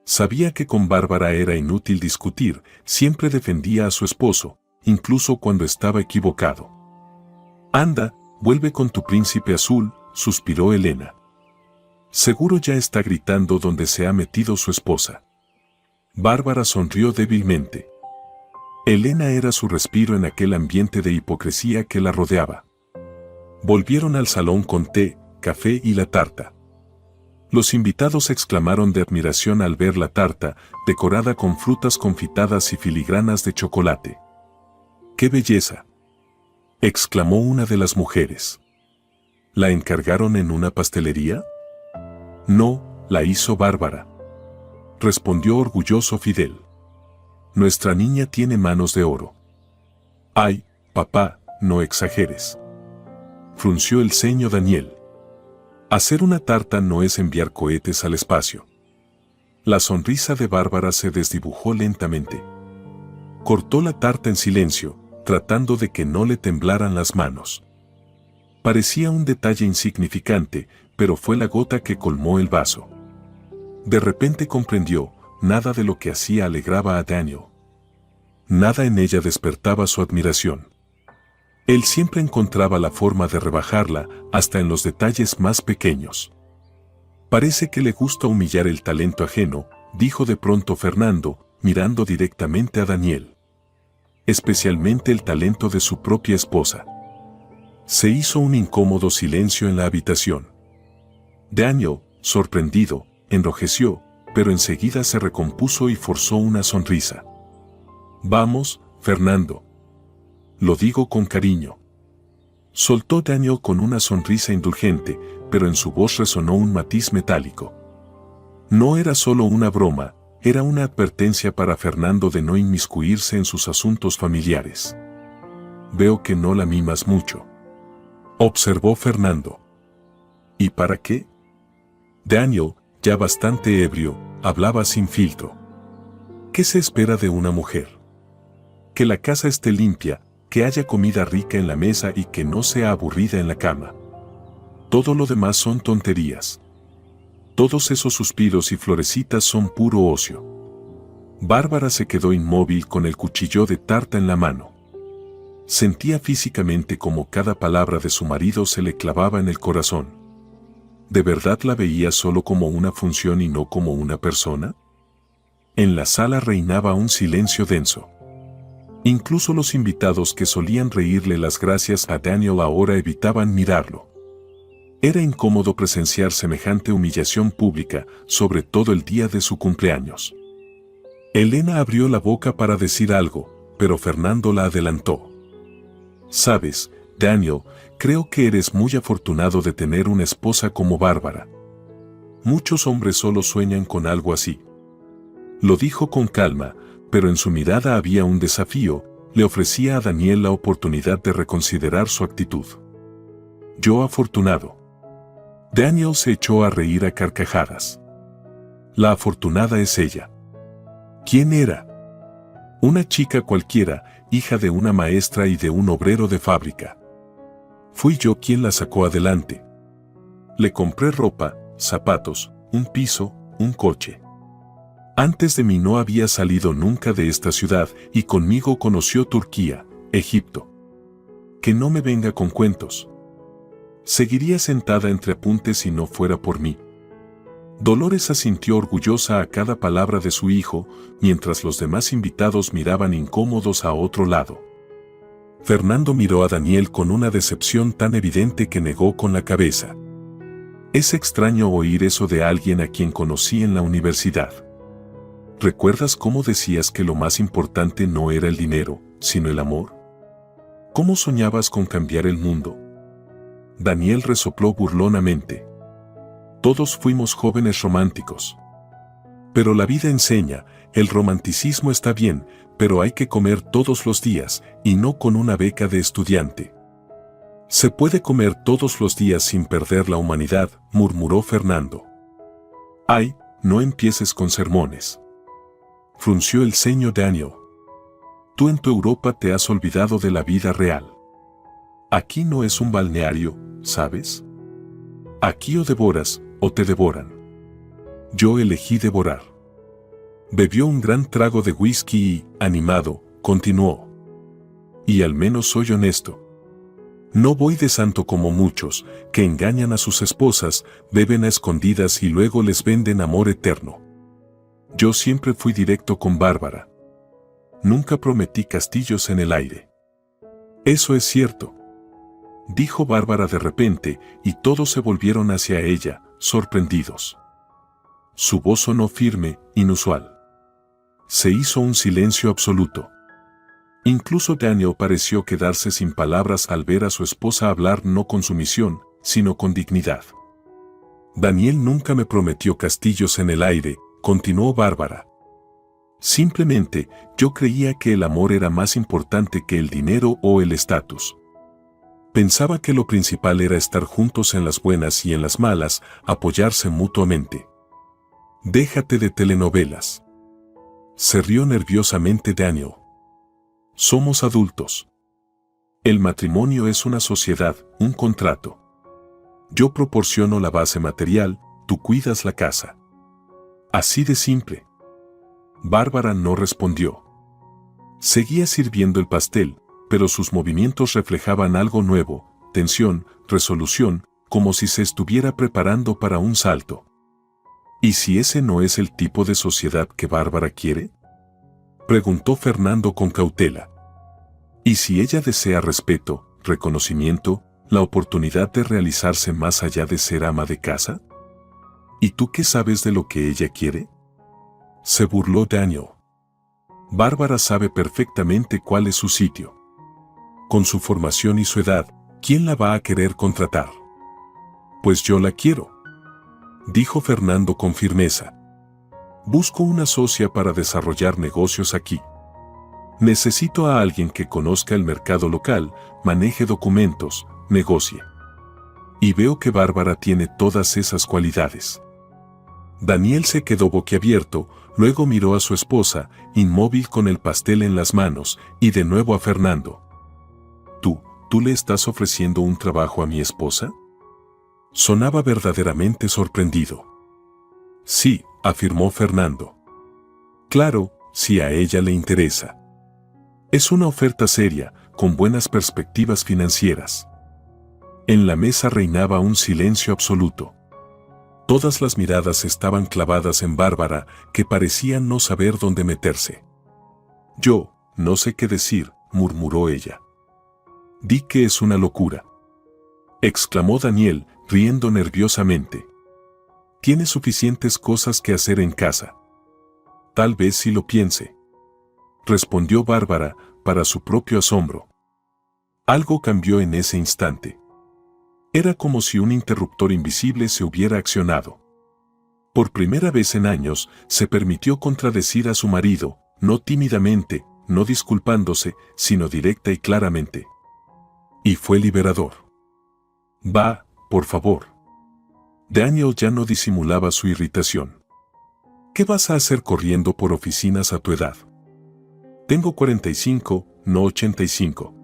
Sabía que con Bárbara era inútil discutir, siempre defendía a su esposo, incluso cuando estaba equivocado. Anda, vuelve con tu príncipe azul, suspiró Elena. Seguro ya está gritando donde se ha metido su esposa. Bárbara sonrió débilmente. Elena era su respiro en aquel ambiente de hipocresía que la rodeaba. Volvieron al salón con té, café y la tarta. Los invitados exclamaron de admiración al ver la tarta, decorada con frutas confitadas y filigranas de chocolate. ¡Qué belleza!, exclamó una de las mujeres. ¿La encargaron en una pastelería? No, la hizo Bárbara, respondió orgulloso Fidel. Nuestra niña tiene manos de oro. Ay, papá, no exageres, frunció el ceño Daniel. Hacer una tarta no es enviar cohetes al espacio. La sonrisa de Bárbara se desdibujó lentamente. Cortó la tarta en silencio, tratando de que no le temblaran las manos. Parecía un detalle insignificante, pero fue la gota que colmó el vaso. De repente comprendió, nada de lo que hacía alegraba a Daniel. Nada en ella despertaba su admiración. Él siempre encontraba la forma de rebajarla, hasta en los detalles más pequeños. Parece que le gusta humillar el talento ajeno, dijo de pronto Fernando, mirando directamente a Daniel. Especialmente el talento de su propia esposa. Se hizo un incómodo silencio en la habitación. Daniel, sorprendido, enrojeció, pero enseguida se recompuso y forzó una sonrisa. Vamos, Fernando. Lo digo con cariño. Soltó Daniel con una sonrisa indulgente, pero en su voz resonó un matiz metálico. No era solo una broma, era una advertencia para Fernando de no inmiscuirse en sus asuntos familiares. Veo que no la mimas mucho, observó Fernando. ¿Y para qué? Daniel, ya bastante ebrio, hablaba sin filtro. ¿Qué se espera de una mujer? Que la casa esté limpia, que haya comida rica en la mesa y que no sea aburrida en la cama. Todo lo demás son tonterías. Todos esos suspiros y florecitas son puro ocio. Bárbara se quedó inmóvil con el cuchillo de tarta en la mano. Sentía físicamente como cada palabra de su marido se le clavaba en el corazón. ¿De verdad la veía solo como una función y no como una persona? En la sala reinaba un silencio denso. Incluso los invitados que solían reírle las gracias a Daniel ahora evitaban mirarlo. Era incómodo presenciar semejante humillación pública, sobre todo el día de su cumpleaños. Elena abrió la boca para decir algo, pero Fernando la adelantó. Sabes, Daniel, creo que eres muy afortunado de tener una esposa como Bárbara. Muchos hombres solo sueñan con algo así. Lo dijo con calma, pero en su mirada había un desafío, le ofrecía a Daniel la oportunidad de reconsiderar su actitud. Yo afortunado. Daniel se echó a reír a carcajadas. La afortunada es ella. ¿Quién era? Una chica cualquiera, hija de una maestra y de un obrero de fábrica. Fui yo quien la sacó adelante. Le compré ropa, zapatos, un piso, un coche. Antes de mí no había salido nunca de esta ciudad y conmigo conoció Turquía, Egipto. Que no me venga con cuentos. Seguiría sentada entre apuntes si no fuera por mí. Dolores asintió orgullosa a cada palabra de su hijo, mientras los demás invitados miraban incómodos a otro lado. Fernando miró a Daniel con una decepción tan evidente que negó con la cabeza. Es extraño oír eso de alguien a quien conocí en la universidad. ¿Recuerdas cómo decías que lo más importante no era el dinero, sino el amor? ¿Cómo soñabas con cambiar el mundo? Daniel resopló burlonamente. Todos fuimos jóvenes románticos. Pero la vida enseña, el romanticismo está bien, pero hay que comer todos los días, y no con una beca de estudiante. Se puede comer todos los días sin perder la humanidad, murmuró Fernando. Ay, no empieces con sermones. Frunció el ceño Daniel. Tú en tu Europa te has olvidado de la vida real. Aquí no es un balneario, ¿sabes? Aquí o devoras, o te devoran. Yo elegí devorar. Bebió un gran trago de whisky y, animado, continuó. Y al menos soy honesto. No voy de santo como muchos, que engañan a sus esposas, beben a escondidas y luego les venden amor eterno. Yo siempre fui directo con Bárbara. Nunca prometí castillos en el aire. Eso es cierto, dijo Bárbara de repente, y todos se volvieron hacia ella, sorprendidos. Su voz sonó firme, inusual. Se hizo un silencio absoluto. Incluso Daniel pareció quedarse sin palabras al ver a su esposa hablar no con sumisión, sino con dignidad. Daniel nunca me prometió castillos en el aire, continuó Bárbara. Simplemente, yo creía que el amor era más importante que el dinero o el estatus. Pensaba que lo principal era estar juntos en las buenas y en las malas, apoyarse mutuamente. Déjate de telenovelas. Se rió nerviosamente Daniel. Somos adultos. El matrimonio es una sociedad, un contrato. Yo proporciono la base material, tú cuidas la casa. Así de simple. Bárbara no respondió. Seguía sirviendo el pastel, pero sus movimientos reflejaban algo nuevo, tensión, resolución, como si se estuviera preparando para un salto. ¿Y si ese no es el tipo de sociedad que Bárbara quiere?, preguntó Fernando con cautela. ¿Y si ella desea respeto, reconocimiento, la oportunidad de realizarse más allá de ser ama de casa? ¿Y tú qué sabes de lo que ella quiere?, se burló Daniel. Bárbara sabe perfectamente cuál es su sitio. Con su formación y su edad, ¿quién la va a querer contratar? Pues yo la quiero, dijo Fernando con firmeza. Busco una socia para desarrollar negocios aquí. Necesito a alguien que conozca el mercado local, maneje documentos, negocie. Y veo que Bárbara tiene todas esas cualidades. Daniel se quedó boquiabierto, luego miró a su esposa, inmóvil con el pastel en las manos, y de nuevo a Fernando. ¿Tú le estás ofreciendo un trabajo a mi esposa?, sonaba verdaderamente sorprendido. Sí, afirmó Fernando. Claro, si a ella le interesa. Es una oferta seria, con buenas perspectivas financieras. En la mesa reinaba un silencio absoluto. Todas las miradas estaban clavadas en Bárbara, que parecía no saber dónde meterse. Yo, no sé qué decir, murmuró ella. Di que es una locura, exclamó Daniel, riendo nerviosamente. Tiene suficientes cosas que hacer en casa. Tal vez sí lo piense, respondió Bárbara, para su propio asombro. Algo cambió en ese instante. Era como si un interruptor invisible se hubiera accionado. Por primera vez en años, se permitió contradecir a su marido, no tímidamente, no disculpándose, sino directa y claramente. Y fue liberador. Va, por favor. Daniel ya no disimulaba su irritación. ¿Qué vas a hacer corriendo por oficinas a tu edad? Tengo 45, no 85.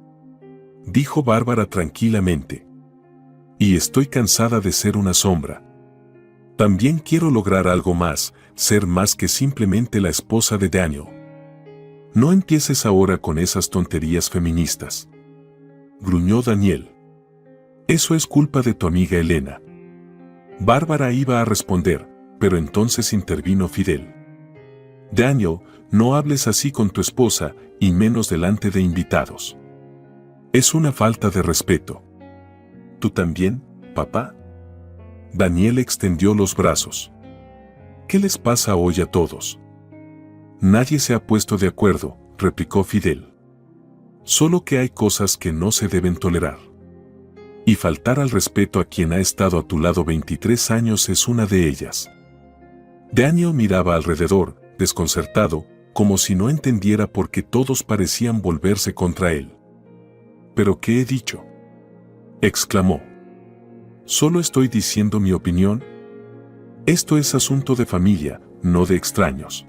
Dijo Bárbara tranquilamente. Y estoy cansada de ser una sombra. También quiero lograr algo más, ser más que simplemente la esposa de Daniel. No empieces ahora con esas tonterías feministas, gruñó Daniel. Eso es culpa de tu amiga Elena. Bárbara iba a responder, pero entonces intervino Fidel. Daniel, no hables así con tu esposa, y menos delante de invitados. Es una falta de respeto. ¿Tú también, papá? Daniel extendió los brazos. ¿Qué les pasa hoy a todos? Nadie se ha puesto de acuerdo, replicó Fidel. Solo que hay cosas que no se deben tolerar. Y faltar al respeto a quien ha estado a tu lado 23 años es una de ellas. Daniel miraba alrededor, desconcertado, como si no entendiera por qué todos parecían volverse contra él. ¿Pero qué he dicho?, exclamó. Solo estoy diciendo mi opinión. Esto es asunto de familia, no de extraños.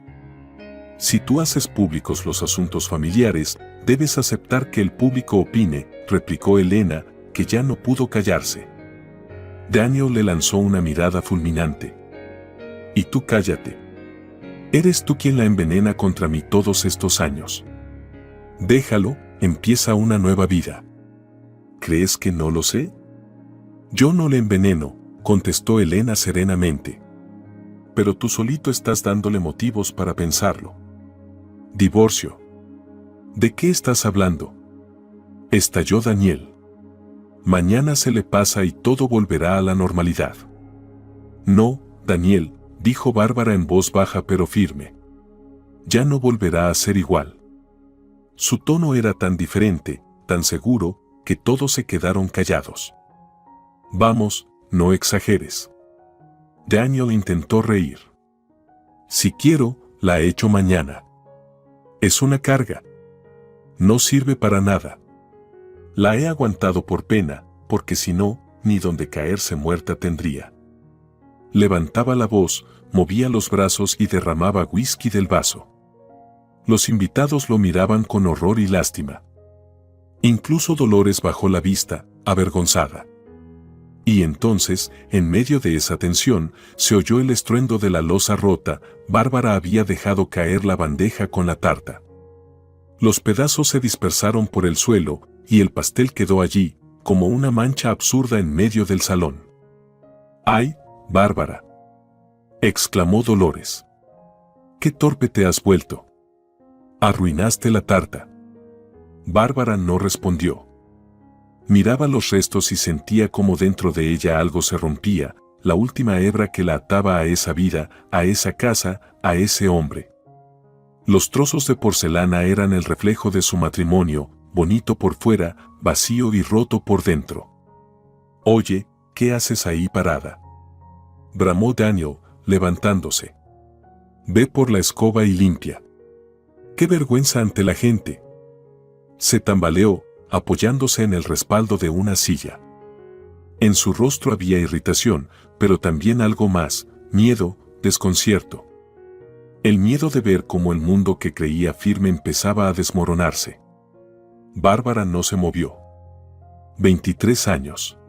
Si tú haces públicos los asuntos familiares, debes aceptar que el público opine, replicó Elena, que ya no pudo callarse. Daniel le lanzó una mirada fulminante. Y tú cállate. Eres tú quien la envenena contra mí todos estos años. Déjalo, empieza una nueva vida. ¿Crees que no lo sé? Yo no le enveneno, contestó Elena serenamente. Pero tú solito estás dándole motivos para pensarlo. Divorcio. ¿De qué estás hablando? Estalló Daniel. Mañana se le pasa y todo volverá a la normalidad. No, Daniel, dijo Bárbara en voz baja pero firme. Ya no volverá a ser igual. Su tono era tan diferente, tan seguro, que todos se quedaron callados. Vamos, no exageres. Daniel intentó reír. Si quiero, la echo mañana. Es una carga. No sirve para nada. La he aguantado por pena, porque si no, ni donde caerse muerta tendría. Levantaba la voz, movía los brazos y derramaba whisky del vaso. Los invitados lo miraban con horror y lástima. Incluso Dolores bajó la vista, avergonzada. Y entonces, en medio de esa tensión, se oyó el estruendo de la loza rota. Bárbara había dejado caer la bandeja con la tarta. Los pedazos se dispersaron por el suelo, y el pastel quedó allí, como una mancha absurda en medio del salón. ¡Ay, Bárbara!, exclamó Dolores. ¡Qué torpe te has vuelto! Arruinaste la tarta. Bárbara no respondió. Miraba los restos y sentía como dentro de ella algo se rompía, la última hebra que la ataba a esa vida, a esa casa, a ese hombre. Los trozos de porcelana eran el reflejo de su matrimonio, bonito por fuera, vacío y roto por dentro. Oye, ¿qué haces ahí parada?, bramó Daniel, levantándose. Ve por la escoba y limpia. ¡Qué vergüenza ante la gente! Se tambaleó, apoyándose en el respaldo de una silla. En su rostro había irritación, pero también algo más, miedo, desconcierto. El miedo de ver cómo el mundo que creía firme empezaba a desmoronarse. Bárbara no se movió. 23 años.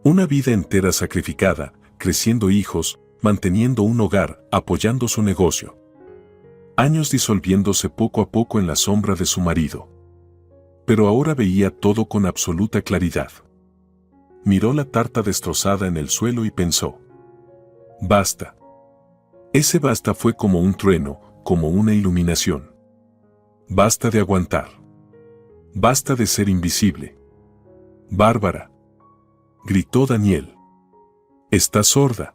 Una vida entera sacrificada, creciendo hijos, manteniendo un hogar, apoyando su negocio. Años disolviéndose poco a poco en la sombra de su marido. Pero ahora veía todo con absoluta claridad. Miró la tarta destrozada en el suelo y pensó: basta. Ese basta fue como un trueno, como una iluminación. Basta de aguantar. Basta de ser invisible. Bárbara, gritó Daniel. ¿Estás sorda?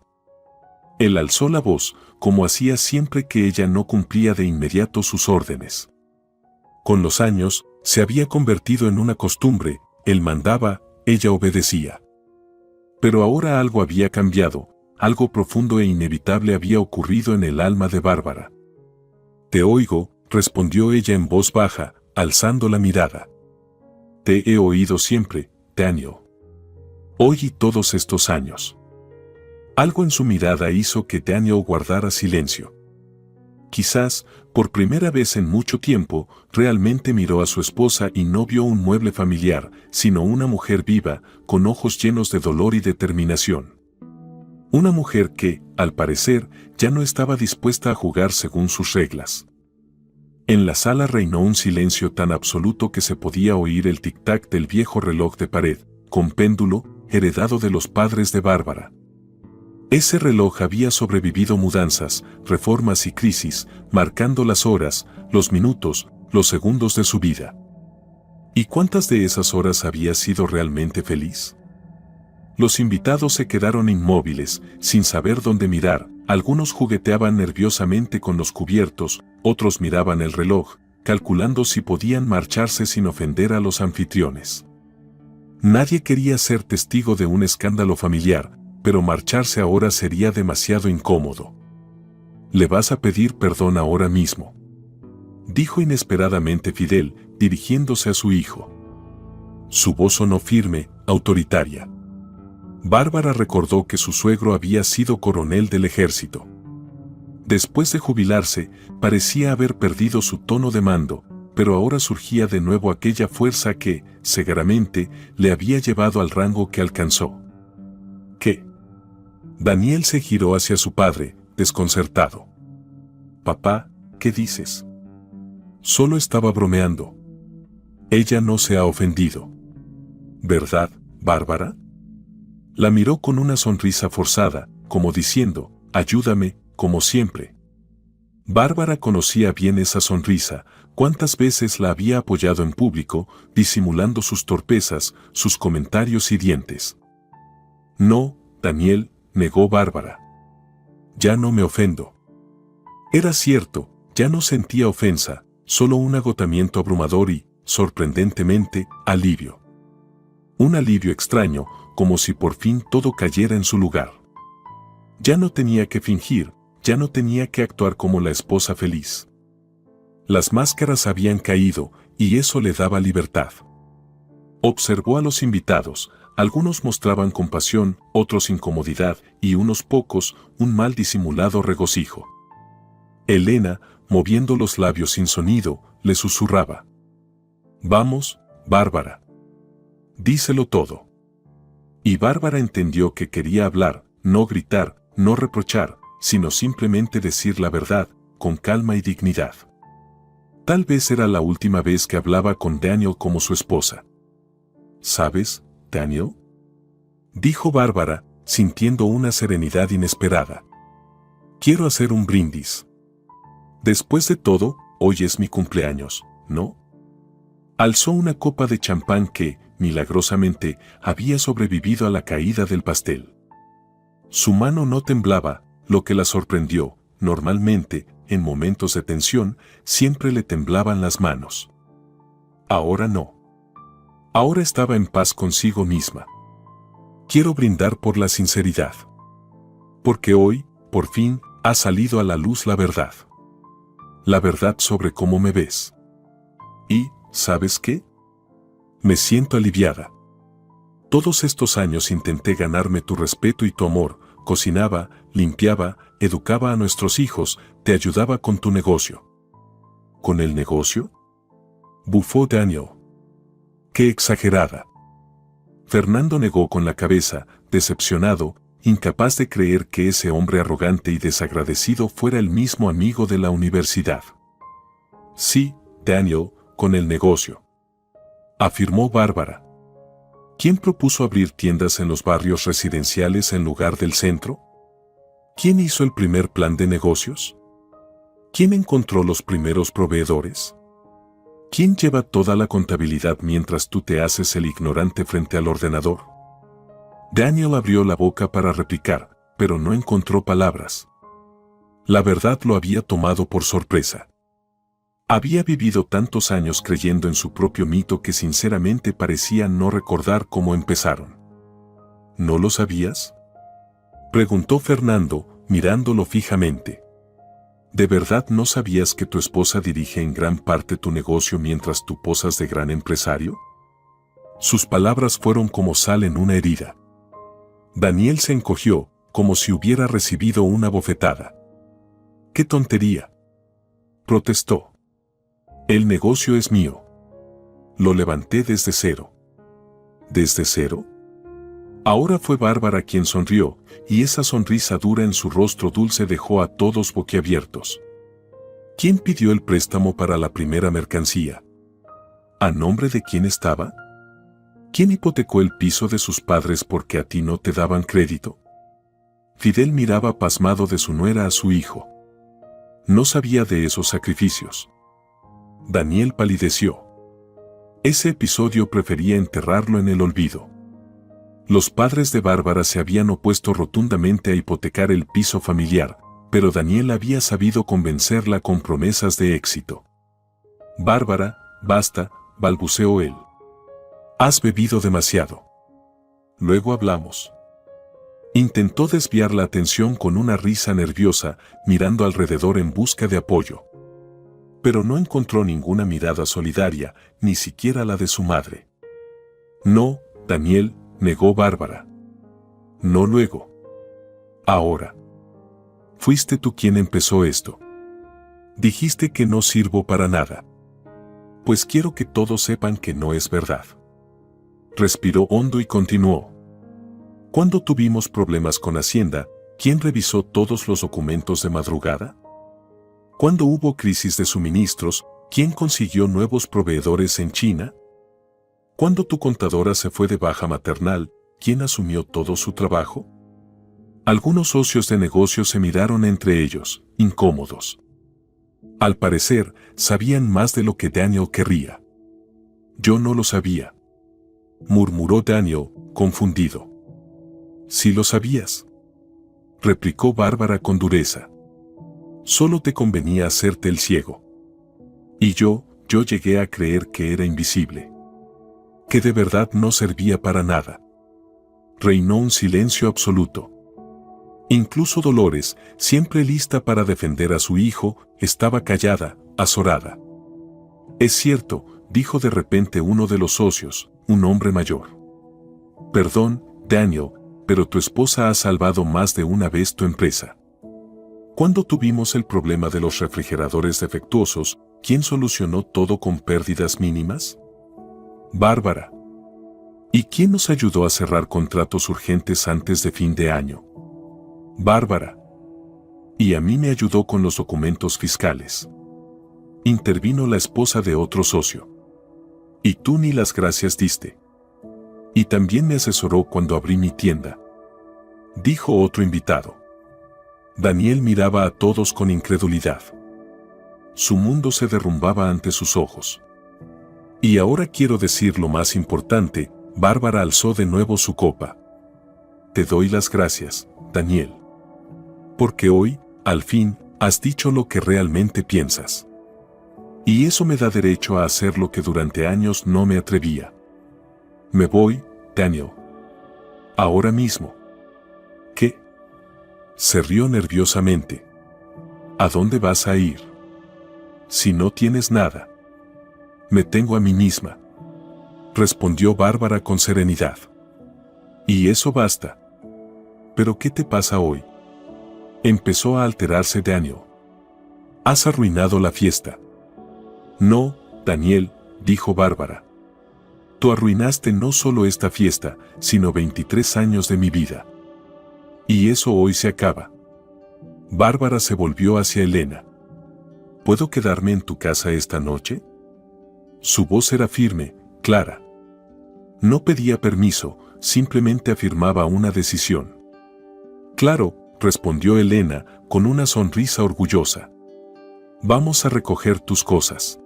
Él alzó la voz, como hacía siempre que ella no cumplía de inmediato sus órdenes. Con los años, se había convertido en una costumbre, él mandaba, ella obedecía. Pero ahora algo había cambiado, algo profundo e inevitable había ocurrido en el alma de Bárbara. Te oigo, respondió ella en voz baja, alzando la mirada. Te he oído siempre, Daniel. Hoy y todos estos años. Algo en su mirada hizo que Daniel guardara silencio. Quizás, por primera vez en mucho tiempo, realmente miró a su esposa y no vio un mueble familiar, sino una mujer viva, con ojos llenos de dolor y determinación. Una mujer que, al parecer, ya no estaba dispuesta a jugar según sus reglas. En la sala reinó un silencio tan absoluto que se podía oír el tic-tac del viejo reloj de pared, con péndulo, heredado de los padres de Bárbara. Ese reloj había sobrevivido mudanzas, reformas y crisis, marcando las horas, los minutos, los segundos de su vida. ¿Y cuántas de esas horas había sido realmente feliz? Los invitados se quedaron inmóviles, sin saber dónde mirar. Algunos jugueteaban nerviosamente con los cubiertos, otros miraban el reloj, calculando si podían marcharse sin ofender a los anfitriones. Nadie quería ser testigo de un escándalo familiar, pero marcharse ahora sería demasiado incómodo. «¿Le vas a pedir perdón ahora mismo?», dijo inesperadamente Fidel, dirigiéndose a su hijo. Su voz sonó firme, autoritaria. Bárbara recordó que su suegro había sido coronel del ejército. Después de jubilarse, parecía haber perdido su tono de mando, pero ahora surgía de nuevo aquella fuerza que, cegaramente, le había llevado al rango que alcanzó. ¿Qué? Daniel se giró hacia su padre, desconcertado. «Papá, ¿qué dices?» «Solo estaba bromeando. Ella no se ha ofendido». ¿Verdad, Bárbara? La miró con una sonrisa forzada, como diciendo, ayúdame, como siempre. Bárbara conocía bien esa sonrisa, cuántas veces la había apoyado en público, disimulando sus torpezas, sus comentarios hirientes. No, Daniel, negó Bárbara. Ya no me ofendo. Era cierto, ya no sentía ofensa, solo un agotamiento abrumador y, sorprendentemente, alivio. Un alivio extraño, como si por fin todo cayera en su lugar. Ya no tenía que fingir, ya no tenía que actuar como la esposa feliz. Las máscaras habían caído, y eso le daba libertad. Observó a los invitados, algunos mostraban compasión, otros incomodidad, y unos pocos, un mal disimulado regocijo. Elena, moviendo los labios sin sonido, le susurraba. Vamos, Bárbara. Díselo todo. Y Bárbara entendió que quería hablar, no gritar, no reprochar, sino simplemente decir la verdad, con calma y dignidad. Tal vez era la última vez que hablaba con Daniel como su esposa. ¿Sabes, Daniel? Dijo Bárbara, sintiendo una serenidad inesperada. Quiero hacer un brindis. Después de todo, hoy es mi cumpleaños, ¿no? Alzó una copa de champán que, milagrosamente, había sobrevivido a la caída del pastel. Su mano no temblaba, lo que la sorprendió. Normalmente, en momentos de tensión, siempre le temblaban las manos. Ahora no. Ahora estaba en paz consigo misma. Quiero brindar por la sinceridad. Porque hoy, por fin, ha salido a la luz la verdad. La verdad sobre cómo me ves. Y, ¿sabes qué? Me siento aliviada. Todos estos años intenté ganarme tu respeto y tu amor, cocinaba, limpiaba, educaba a nuestros hijos, te ayudaba con tu negocio. ¿Con el negocio? Bufó Daniel. ¡Qué exagerada! Fernando negó con la cabeza, decepcionado, incapaz de creer que ese hombre arrogante y desagradecido fuera el mismo amigo de la universidad. Sí, Daniel, con el negocio. Afirmó Bárbara. ¿Quién propuso abrir tiendas en los barrios residenciales en lugar del centro? ¿Quién hizo el primer plan de negocios? ¿Quién encontró los primeros proveedores? ¿Quién lleva toda la contabilidad mientras tú te haces el ignorante frente al ordenador? Daniel abrió la boca para replicar, pero no encontró palabras. La verdad lo había tomado por sorpresa. Había vivido tantos años creyendo en su propio mito que sinceramente parecía no recordar cómo empezaron. ¿No lo sabías? Preguntó Fernando, mirándolo fijamente. ¿De verdad no sabías que tu esposa dirige en gran parte tu negocio mientras tú posas de gran empresario? Sus palabras fueron como sal en una herida. Daniel se encogió, como si hubiera recibido una bofetada. ¡Qué tontería!, protestó. El negocio es mío. Lo levanté desde cero. ¿Desde cero? Ahora fue Bárbara quien sonrió, y esa sonrisa dura en su rostro dulce dejó a todos boquiabiertos. ¿Quién pidió el préstamo para la primera mercancía? ¿A nombre de quién estaba? ¿Quién hipotecó el piso de sus padres porque a ti no te daban crédito? Fidel miraba pasmado de su nuera a su hijo. No sabía de esos sacrificios. Daniel palideció. Ese episodio prefería enterrarlo en el olvido. Los padres de Bárbara se habían opuesto rotundamente a hipotecar el piso familiar, pero Daniel había sabido convencerla con promesas de éxito. Bárbara, basta, balbuceó él. Has bebido demasiado. Luego hablamos. Intentó desviar la atención con una risa nerviosa, mirando alrededor en busca de apoyo. Pero no encontró ninguna mirada solidaria, ni siquiera la de su madre. No, Daniel, negó Bárbara. No luego. Ahora. Fuiste tú quien empezó esto. Dijiste que no sirvo para nada. Pues quiero que todos sepan que no es verdad. Respiró hondo y continuó. Cuando tuvimos problemas con Hacienda, ¿quién revisó todos los documentos de madrugada? Cuando hubo crisis de suministros, ¿quién consiguió nuevos proveedores en China? Cuando tu contadora se fue de baja maternal, ¿quién asumió todo su trabajo? Algunos socios de negocio se miraron entre ellos, incómodos. Al parecer, sabían más de lo que Daniel querría. Yo no lo sabía, murmuró Daniel, confundido. Sí lo sabías, replicó Bárbara con dureza. Solo te convenía hacerte el ciego. Y yo llegué a creer que era invisible, que de verdad no servía para nada. Reinó un silencio absoluto. Incluso Dolores, siempre lista para defender a su hijo, estaba callada, azorada. Es cierto, dijo de repente uno de los socios, un hombre mayor. Perdón, Daniel, pero tu esposa ha salvado más de una vez tu empresa. Cuando tuvimos el problema de los refrigeradores defectuosos, ¿quién solucionó todo con pérdidas mínimas? Bárbara. ¿Y quién nos ayudó a cerrar contratos urgentes antes de fin de año? Bárbara. Y a mí me ayudó con los documentos fiscales. Intervino la esposa de otro socio. Y tú ni las gracias diste. Y también me asesoró cuando abrí mi tienda, dijo otro invitado. Daniel miraba a todos con incredulidad. Su mundo se derrumbaba ante sus ojos. Y ahora quiero decir lo más importante, Bárbara alzó de nuevo su copa. Te doy las gracias, Daniel. Porque hoy, al fin, has dicho lo que realmente piensas. Y eso me da derecho a hacer lo que durante años no me atrevía. Me voy, Daniel. Ahora mismo. ¿Qué? Se rió nerviosamente. ¿A dónde vas a ir? Si no tienes nada. Me tengo a mí misma, respondió Bárbara con serenidad. Y eso basta. ¿Pero qué te pasa hoy? Empezó a alterarse Daniel. Has arruinado la fiesta. No, Daniel, dijo Bárbara. Tú arruinaste no solo esta fiesta, sino 23 años de mi vida. Y eso hoy se acaba. Bárbara se volvió hacia Elena. ¿Puedo quedarme en tu casa esta noche? Su voz era firme, clara. No pedía permiso, simplemente afirmaba una decisión. Claro, respondió Elena, con una sonrisa orgullosa. Vamos a recoger tus cosas.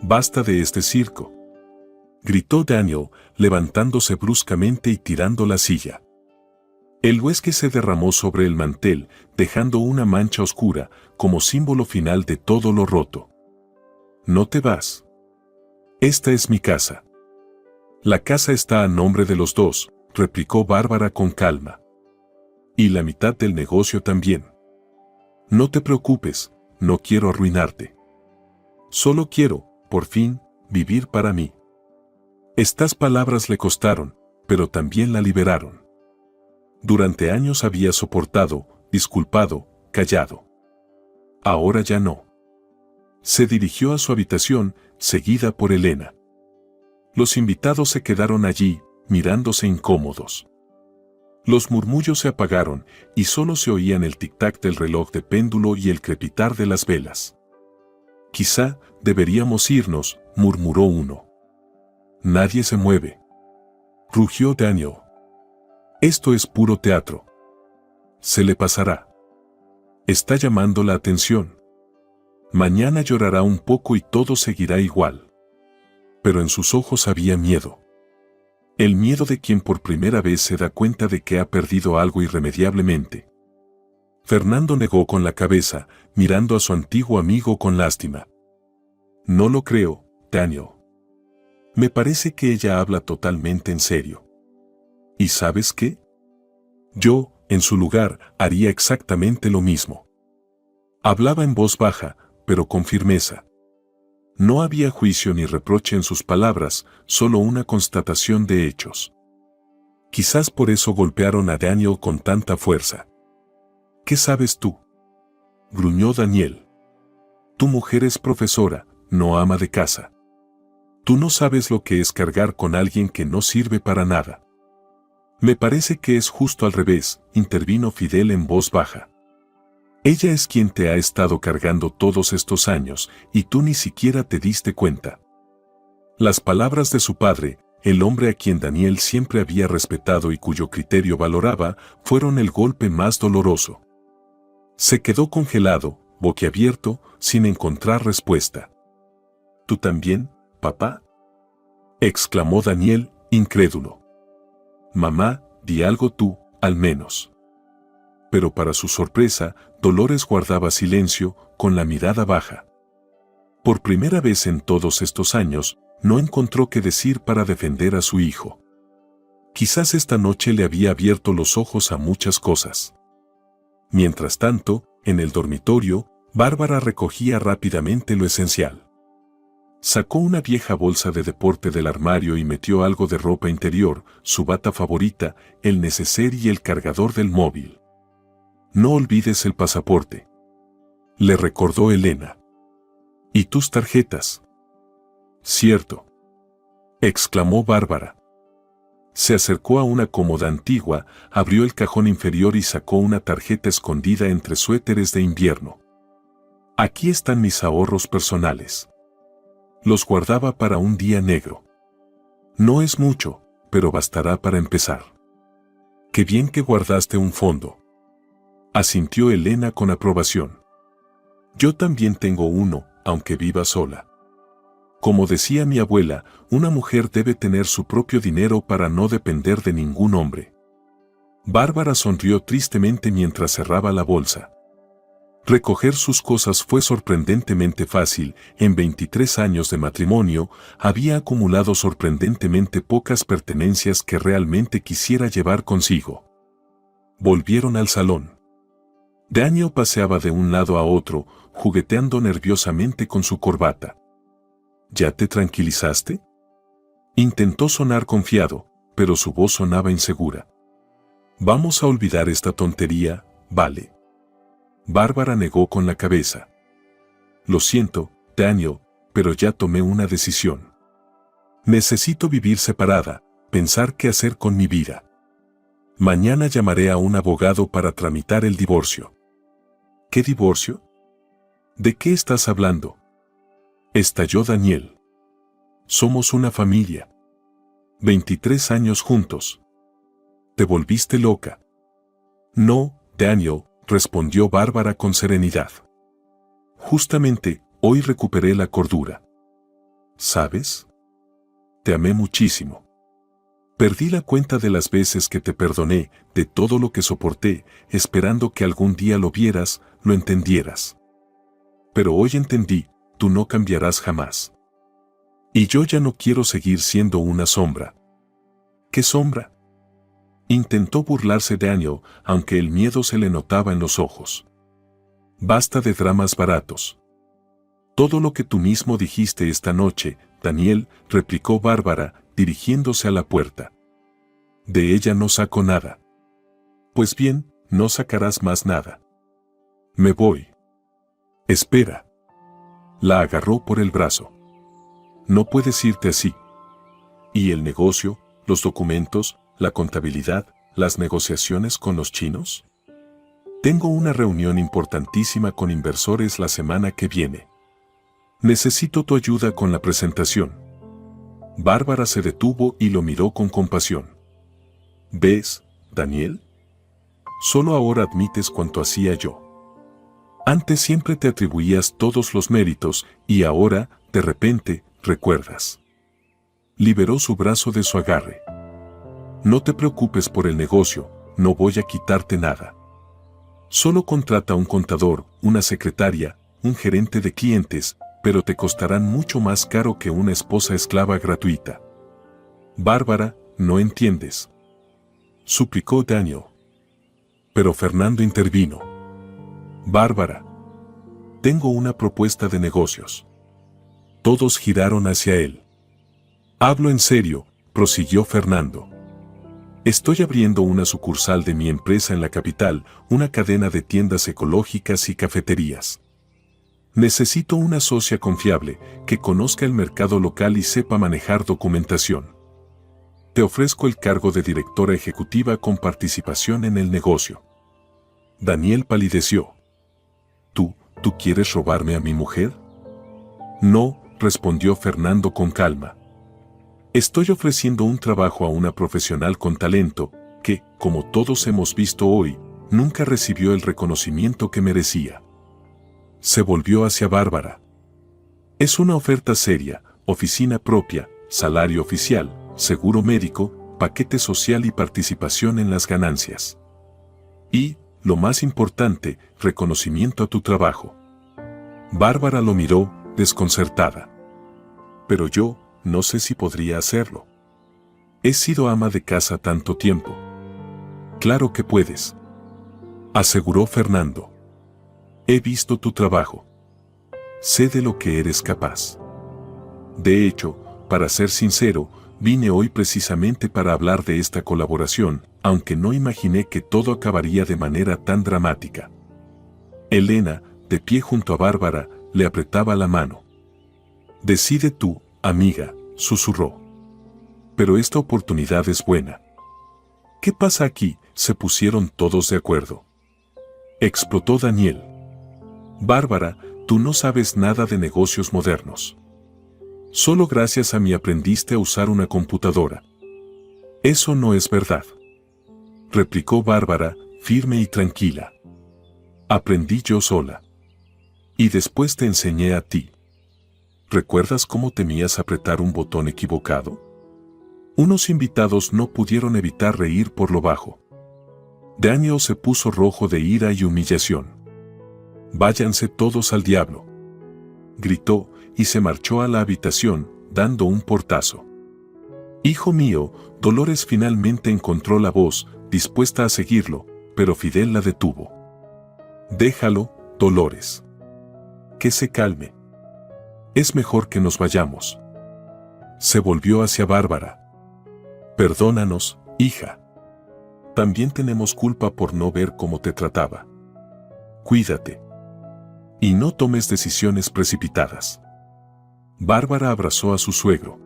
Basta de este circo, gritó Daniel, levantándose bruscamente y tirando la silla. El huesque se derramó sobre el mantel, dejando una mancha oscura, como símbolo final de todo lo roto. No te vas. Esta es mi casa. La casa está a nombre de los dos, replicó Bárbara con calma. Y la mitad del negocio también. No te preocupes, no quiero arruinarte. Solo quiero, por fin, vivir para mí. Estas palabras le costaron, pero también la liberaron. Durante años había soportado, disculpado, callado. Ahora ya no. Se dirigió a su habitación, seguida por Elena. Los invitados se quedaron allí, mirándose incómodos. Los murmullos se apagaron y solo se oían el tic-tac del reloj de péndulo y el crepitar de las velas. Quizá deberíamos irnos, murmuró uno. Nadie se mueve, rugió Daniel. Esto es puro teatro. Se le pasará. Está llamando la atención. Mañana llorará un poco y todo seguirá igual. Pero en sus ojos había miedo. El miedo de quien por primera vez se da cuenta de que ha perdido algo irremediablemente. Fernando negó con la cabeza, mirando a su antiguo amigo con lástima. No lo creo, Daniel. Me parece que ella habla totalmente en serio. ¿Y sabes qué? Yo, en su lugar, haría exactamente lo mismo. Hablaba en voz baja, pero con firmeza. No había juicio ni reproche en sus palabras, solo una constatación de hechos. Quizás por eso golpearon a Daniel con tanta fuerza. ¿Qué sabes tú? Gruñó Daniel. Tu mujer es profesora, no ama de casa. Tú no sabes lo que es cargar con alguien que no sirve para nada. Me parece que es justo al revés, intervino Fidel en voz baja. Ella es quien te ha estado cargando todos estos años, y tú ni siquiera te diste cuenta. Las palabras de su padre, el hombre a quien Daniel siempre había respetado y cuyo criterio valoraba, fueron el golpe más doloroso. Se quedó congelado, boquiabierto, sin encontrar respuesta. ¿Tú también, papá?, exclamó Daniel, incrédulo. Mamá, di algo tú, al menos. Pero para su sorpresa, Dolores guardaba silencio, con la mirada baja. Por primera vez en todos estos años, no encontró qué decir para defender a su hijo. Quizás esta noche le había abierto los ojos a muchas cosas. Mientras tanto, en el dormitorio, Bárbara recogía rápidamente lo esencial. Sacó una vieja bolsa de deporte del armario y metió algo de ropa interior, su bata favorita, el neceser y el cargador del móvil. No olvides el pasaporte, le recordó Elena. ¿Y tus tarjetas? Cierto, exclamó Bárbara. Se acercó a una cómoda antigua, abrió el cajón inferior y sacó una tarjeta escondida entre suéteres de invierno. Aquí están mis ahorros personales. Los guardaba para un día negro. No es mucho, pero bastará para empezar. Qué bien que guardaste un fondo, asintió Elena con aprobación. Yo también tengo uno, aunque viva sola. Como decía mi abuela, una mujer debe tener su propio dinero para no depender de ningún hombre. Bárbara sonrió tristemente mientras cerraba la bolsa. Recoger sus cosas fue sorprendentemente fácil. En 23 años de matrimonio, había acumulado sorprendentemente pocas pertenencias que realmente quisiera llevar consigo. Volvieron al salón. Daniel paseaba de un lado a otro, jugueteando nerviosamente con su corbata. ¿Ya te tranquilizaste?, intentó sonar confiado, pero su voz sonaba insegura. Vamos a olvidar esta tontería, ¿vale? Bárbara negó con la cabeza. Lo siento, Daniel, pero ya tomé una decisión. Necesito vivir separada, pensar qué hacer con mi vida. Mañana llamaré a un abogado para tramitar el divorcio. ¿Qué divorcio? ¿De qué estás hablando?, estalló Daniel. Somos una familia. 23 años juntos. ¿Te volviste loca? No, Daniel, respondió Bárbara con serenidad. Justamente, hoy recuperé la cordura. ¿Sabes? Te amé muchísimo. Perdí la cuenta de las veces que te perdoné, de todo lo que soporté, esperando que algún día lo vieras, lo entendieras. Pero hoy entendí, tú no cambiarás jamás. Y yo ya no quiero seguir siendo una sombra. ¿Qué sombra?, intentó burlarse Daniel, aunque el miedo se le notaba en los ojos. Basta de dramas baratos. Todo lo que tú mismo dijiste esta noche, Daniel, replicó Bárbara, dirigiéndose a la puerta. De ella no saco nada. Pues bien, no sacarás más nada. Me voy. Espera. La agarró por el brazo. No puedes irte así. ¿Y el negocio, los documentos, la contabilidad, las negociaciones con los chinos? Tengo una reunión importantísima con inversores la semana que viene. Necesito tu ayuda con la presentación. Bárbara se detuvo y lo miró con compasión. ¿Ves, Daniel? Solo ahora admites cuanto hacía yo. Antes siempre te atribuías todos los méritos y ahora, de repente, recuerdas. Liberó su brazo de su agarre. No te preocupes por el negocio, no voy a quitarte nada. Solo contrata un contador, una secretaria, un gerente de clientes, pero te costarán mucho más caro que una esposa esclava gratuita. Bárbara, no entiendes, suplicó Daniel. Pero Fernando intervino. Bárbara, tengo una propuesta de negocios. Todos giraron hacia él. Hablo en serio, prosiguió Fernando. Estoy abriendo una sucursal de mi empresa en la capital, una cadena de tiendas ecológicas y cafeterías. Necesito una socia confiable, que conozca el mercado local y sepa manejar documentación. Te ofrezco el cargo de directora ejecutiva con participación en el negocio. Daniel palideció. ¿Tú quieres robarme a mi mujer? No, respondió Fernando con calma. Estoy ofreciendo un trabajo a una profesional con talento que, como todos hemos visto hoy, nunca recibió el reconocimiento que merecía. Se volvió hacia Bárbara. Es una oferta seria, oficina propia, salario oficial, seguro médico, paquete social y participación en las ganancias. Y, lo más importante, reconocimiento a tu trabajo. Bárbara lo miró, desconcertada. Pero yo, no sé si podría hacerlo. He sido ama de casa tanto tiempo. Claro que puedes, aseguró Fernando. He visto tu trabajo. Sé de lo que eres capaz. De hecho, para ser sincero, vine hoy precisamente para hablar de esta colaboración, aunque no imaginé que todo acabaría de manera tan dramática. Elena, de pie junto a Bárbara, le apretaba la mano. Decide tú, amiga, susurró. Pero esta oportunidad es buena. ¿Qué pasa aquí? Se pusieron todos de acuerdo. Explotó Daniel. Bárbara, tú no sabes nada de negocios modernos. Solo gracias a mí aprendiste a usar una computadora. Eso no es verdad. Replicó Bárbara, firme y tranquila. Aprendí yo sola. Y después te enseñé a ti. ¿Recuerdas cómo temías apretar un botón equivocado? Unos invitados no pudieron evitar reír por lo bajo. Daniel se puso rojo de ira y humillación. Váyanse todos al diablo. Gritó y se marchó a la habitación, dando un portazo. Hijo mío, Dolores finalmente encontró la voz, dispuesta a seguirlo, pero Fidel la detuvo. Déjalo, Dolores. Que se calme. Es mejor que nos vayamos. Se volvió hacia Bárbara. Perdónanos, hija. También tenemos culpa por no ver cómo te trataba. Cuídate. Y no tomes decisiones precipitadas. Bárbara abrazó a su suegro.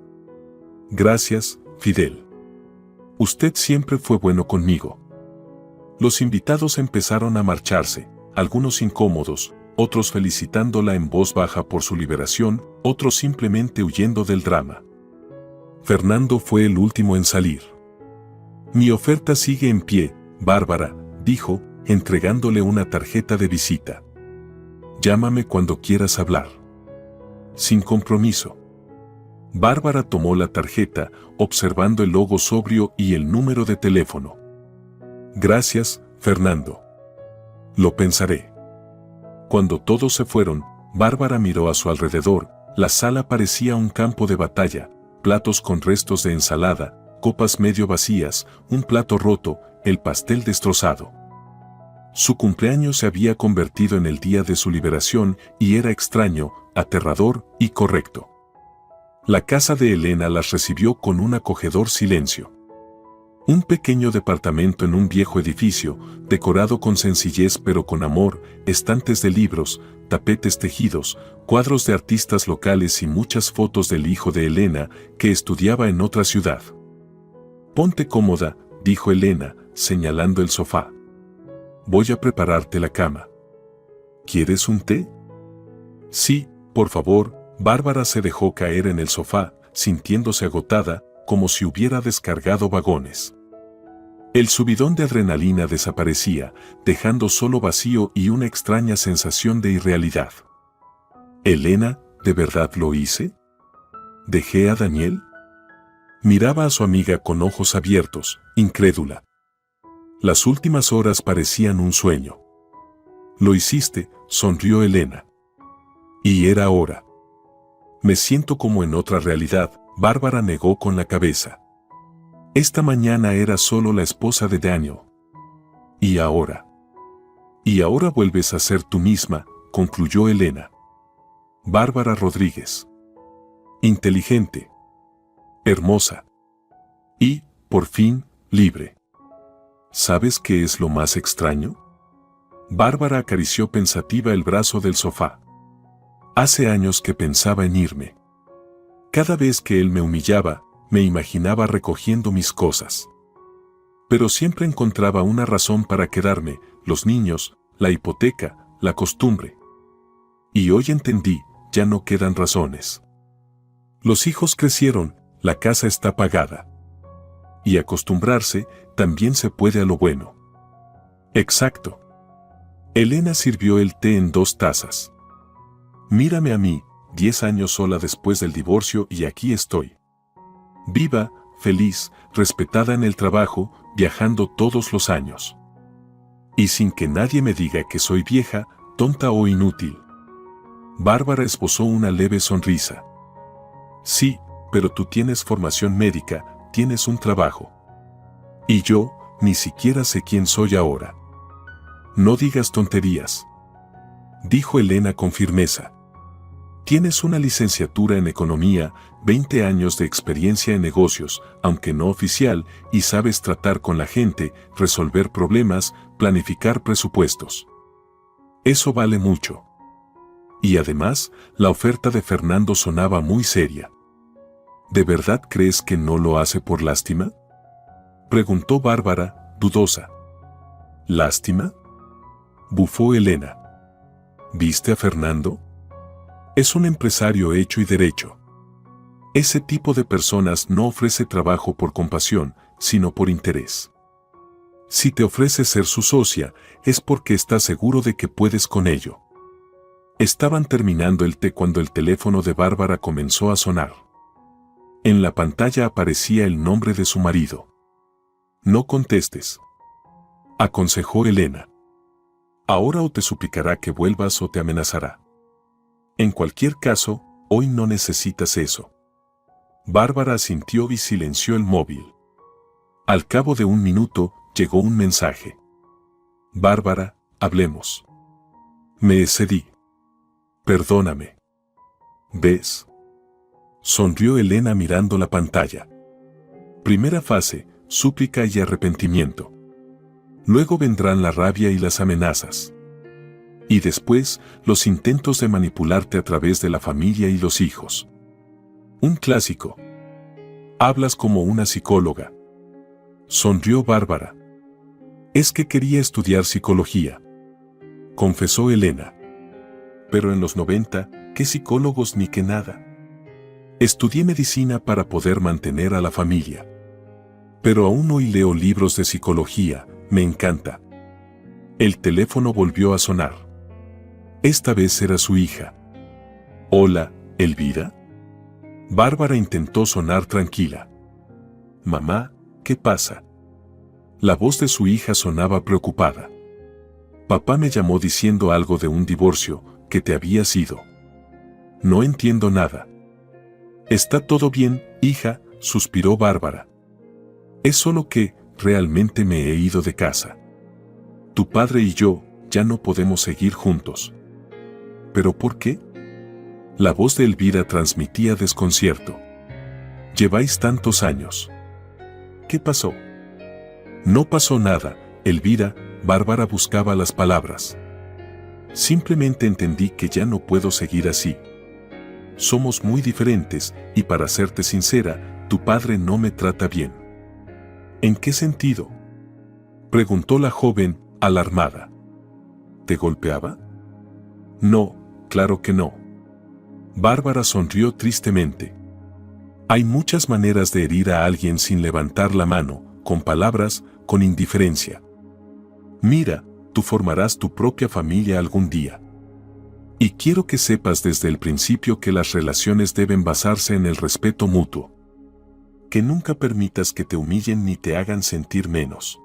Gracias, Fidel. Usted siempre fue bueno conmigo. Los invitados empezaron a marcharse, algunos incómodos, otros felicitándola en voz baja por su liberación, otros simplemente huyendo del drama. Fernando fue el último en salir. Mi oferta sigue en pie, Bárbara, dijo, entregándole una tarjeta de visita. Llámame cuando quieras hablar. Sin compromiso. Bárbara tomó la tarjeta, observando el logo sobrio y el número de teléfono. Gracias, Fernando. Lo pensaré. Cuando todos se fueron, Bárbara miró a su alrededor. La sala parecía un campo de batalla, platos con restos de ensalada, copas medio vacías, un plato roto, el pastel destrozado. Su cumpleaños se había convertido en el día de su liberación y era extraño, aterrador y correcto. La casa de Elena las recibió con un acogedor silencio. Un pequeño departamento en un viejo edificio, decorado con sencillez pero con amor, estantes de libros, tapetes tejidos, cuadros de artistas locales y muchas fotos del hijo de Elena, que estudiaba en otra ciudad. Ponte cómoda, dijo Elena, señalando el sofá. Voy a prepararte la cama. ¿Quieres un té? Sí, por favor. Bárbara se dejó caer en el sofá, sintiéndose agotada, como si hubiera descargado vagones. El subidón de adrenalina desaparecía, dejando solo vacío y una extraña sensación de irrealidad. Elena, ¿de verdad lo hice? ¿Dejé a Daniel? Miraba a su amiga con ojos abiertos, incrédula. Las últimas horas parecían un sueño. Lo hiciste, sonrió Elena. Y era hora. Me siento como en otra realidad, Bárbara negó con la cabeza. Esta mañana era solo la esposa de Daniel. ¿Y ahora? Y ahora vuelves a ser tú misma, concluyó Elena. Bárbara Rodríguez. Inteligente. Hermosa. Y, por fin, libre. ¿Sabes qué es lo más extraño? Bárbara acarició pensativa el brazo del sofá. Hace años que pensaba en irme. Cada vez que él me humillaba, me imaginaba recogiendo mis cosas. Pero siempre encontraba una razón para quedarme, los niños, la hipoteca, la costumbre. Y hoy entendí, ya no quedan razones. Los hijos crecieron, la casa está pagada. Y acostumbrarse también se puede a lo bueno. Exacto. Elena sirvió el té en 2 tazas. Mírame a mí, 10 años sola después del divorcio y aquí estoy. Viva, feliz, respetada en el trabajo, viajando todos los años. Y sin que nadie me diga que soy vieja, tonta o inútil. Bárbara esbozó una leve sonrisa. Sí, pero tú tienes formación médica, tienes un trabajo. Y yo, ni siquiera sé quién soy ahora. No digas tonterías, dijo Elena con firmeza. Tienes una licenciatura en economía, 20 años de experiencia en negocios, aunque no oficial, y sabes tratar con la gente, resolver problemas, planificar presupuestos. Eso vale mucho. Y además, la oferta de Fernando sonaba muy seria. ¿De verdad crees que no lo hace por lástima?, preguntó Bárbara, dudosa. ¿Lástima?, bufó Elena. ¿Viste a Fernando? Es un empresario hecho y derecho. Ese tipo de personas no ofrece trabajo por compasión, sino por interés. Si te ofrece ser su socia, es porque está seguro de que puedes con ello. Estaban terminando el té cuando el teléfono de Bárbara comenzó a sonar. En la pantalla aparecía el nombre de su marido. No contestes, aconsejó Elena. Ahora o te suplicará que vuelvas o te amenazará. En cualquier caso, hoy no necesitas eso. Bárbara asintió y silenció el móvil. Al cabo de 1 minuto, llegó un mensaje. Bárbara, hablemos. Me excedí. Perdóname. ¿Ves? Sonrió Elena mirando la pantalla. Primera fase, súplica y arrepentimiento. Luego vendrán la rabia y las amenazas. Y después, los intentos de manipularte a través de la familia y los hijos. Un clásico. Hablas como una psicóloga. Sonrió Bárbara. Es que quería estudiar psicología, confesó Elena. Pero en los 90, ¿qué psicólogos ni qué nada? Estudié medicina para poder mantener a la familia. Pero aún hoy leo libros de psicología, me encanta. El teléfono volvió a sonar. Esta vez era su hija. Hola, Elvira. Bárbara intentó sonar tranquila. Mamá, ¿qué pasa? La voz de su hija sonaba preocupada. Papá me llamó diciendo algo de un divorcio, que te habías ido. No entiendo nada. Está todo bien, hija, suspiró Bárbara. Es solo que, realmente me he ido de casa. Tu padre y yo, ya no podemos seguir juntos. ¿Pero por qué? La voz de Elvira transmitía desconcierto. Lleváis tantos años. ¿Qué pasó? No pasó nada, Elvira. Bárbara buscaba las palabras. Simplemente entendí que ya no puedo seguir así. Somos muy diferentes, y para serte sincera, tu padre no me trata bien. ¿En qué sentido?, preguntó la joven, alarmada. ¿Te golpeaba? No, claro que no. Bárbara sonrió tristemente. Hay muchas maneras de herir a alguien sin levantar la mano, con palabras, con indiferencia. Mira, tú formarás tu propia familia algún día. Y quiero que sepas desde el principio que las relaciones deben basarse en el respeto mutuo. Que nunca permitas que te humillen ni te hagan sentir menos.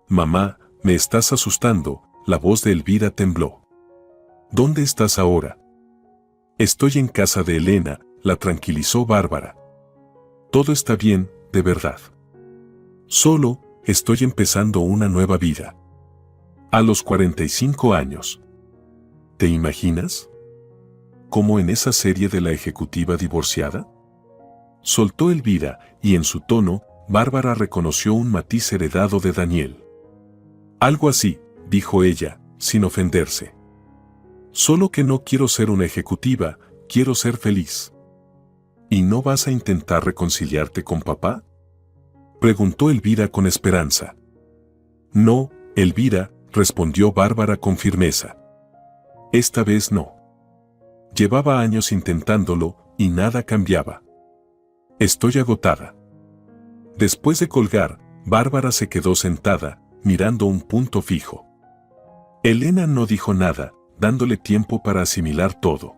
Mamá, me estás asustando, la voz de Elvira tembló. ¿Dónde estás ahora? Estoy en casa de Elena, la tranquilizó Bárbara. Todo está bien, de verdad. Solo, estoy empezando una nueva vida. A los 45 años. ¿Te imaginas? ¿Como en esa serie de la ejecutiva divorciada? Soltó Elvira, y en su tono, Bárbara reconoció un matiz heredado de Daniel. Algo así, dijo ella, sin ofenderse. Solo que no quiero ser una ejecutiva, quiero ser feliz. ¿Y no vas a intentar reconciliarte con papá?, preguntó Elvira con esperanza. No, Elvira, respondió Bárbara con firmeza. Esta vez no. Llevaba años intentándolo, y nada cambiaba. Estoy agotada. Después de colgar, Bárbara se quedó sentada, mirando un punto fijo. Elena no dijo nada, dándole tiempo para asimilar todo.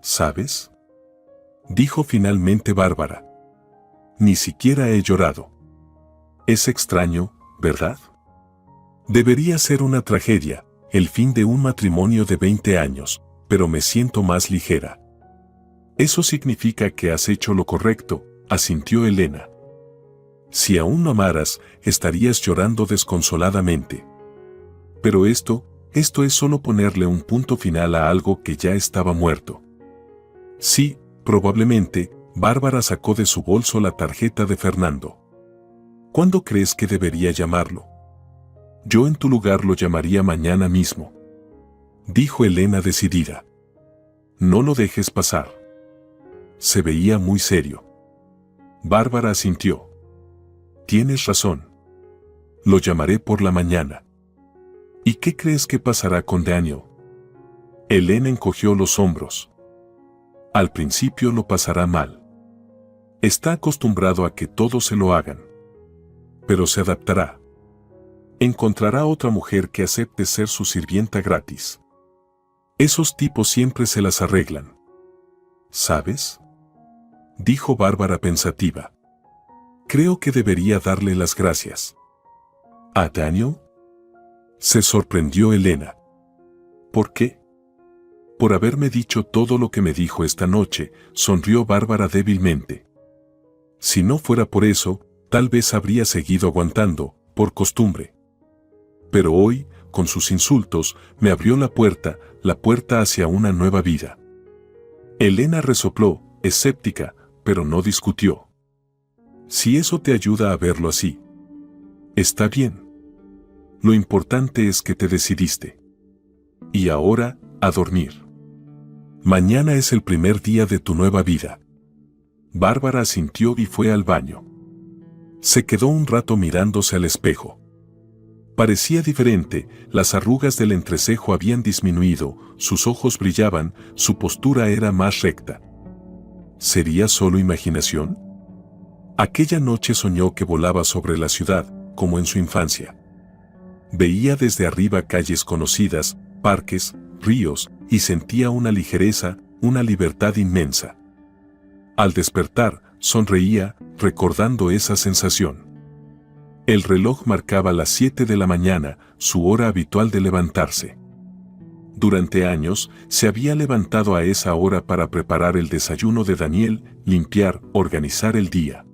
¿Sabes?, dijo finalmente Bárbara. Ni siquiera he llorado. Es extraño, ¿verdad? Debería ser una tragedia, el fin de un matrimonio de 20 años, pero me siento más ligera. Eso significa que has hecho lo correcto, asintió Elena. Si aún no amaras, estarías llorando desconsoladamente. Pero esto es solo ponerle un punto final a algo que ya estaba muerto. Sí, probablemente. Bárbara sacó de su bolso la tarjeta de Fernando. ¿Cuándo crees que debería llamarlo? Yo en tu lugar lo llamaría mañana mismo, dijo Elena decidida. No lo dejes pasar. Se veía muy serio. Bárbara asintió. Tienes razón. Lo llamaré por la mañana. ¿Y qué crees que pasará con Daniel? Elena encogió los hombros. Al principio lo pasará mal. Está acostumbrado a que todos se lo hagan. Pero se adaptará. Encontrará otra mujer que acepte ser su sirvienta gratis. Esos tipos siempre se las arreglan. ¿Sabes?, dijo Bárbara pensativa. Creo que debería darle las gracias. ¿A Daniel?, se sorprendió Elena. ¿Por qué? Por haberme dicho todo lo que me dijo esta noche, sonrió Bárbara débilmente. Si no fuera por eso, tal vez habría seguido aguantando, por costumbre. Pero hoy, con sus insultos, me abrió la puerta hacia una nueva vida. Elena resopló, escéptica, pero no discutió. Si eso te ayuda a verlo así, está bien. Lo importante es que te decidiste. Y ahora, a dormir. Mañana es el primer día de tu nueva vida. Bárbara asintió y fue al baño. Se quedó un rato mirándose al espejo. Parecía diferente, las arrugas del entrecejo habían disminuido, sus ojos brillaban, su postura era más recta. ¿Sería solo imaginación? Aquella noche soñó que volaba sobre la ciudad, como en su infancia. Veía desde arriba calles conocidas, parques, ríos, y sentía una ligereza, una libertad inmensa. Al despertar, sonreía, recordando esa sensación. El reloj marcaba las 7 de la mañana, su hora habitual de levantarse. Durante años, se había levantado a esa hora para preparar el desayuno de Daniel, limpiar, organizar el día.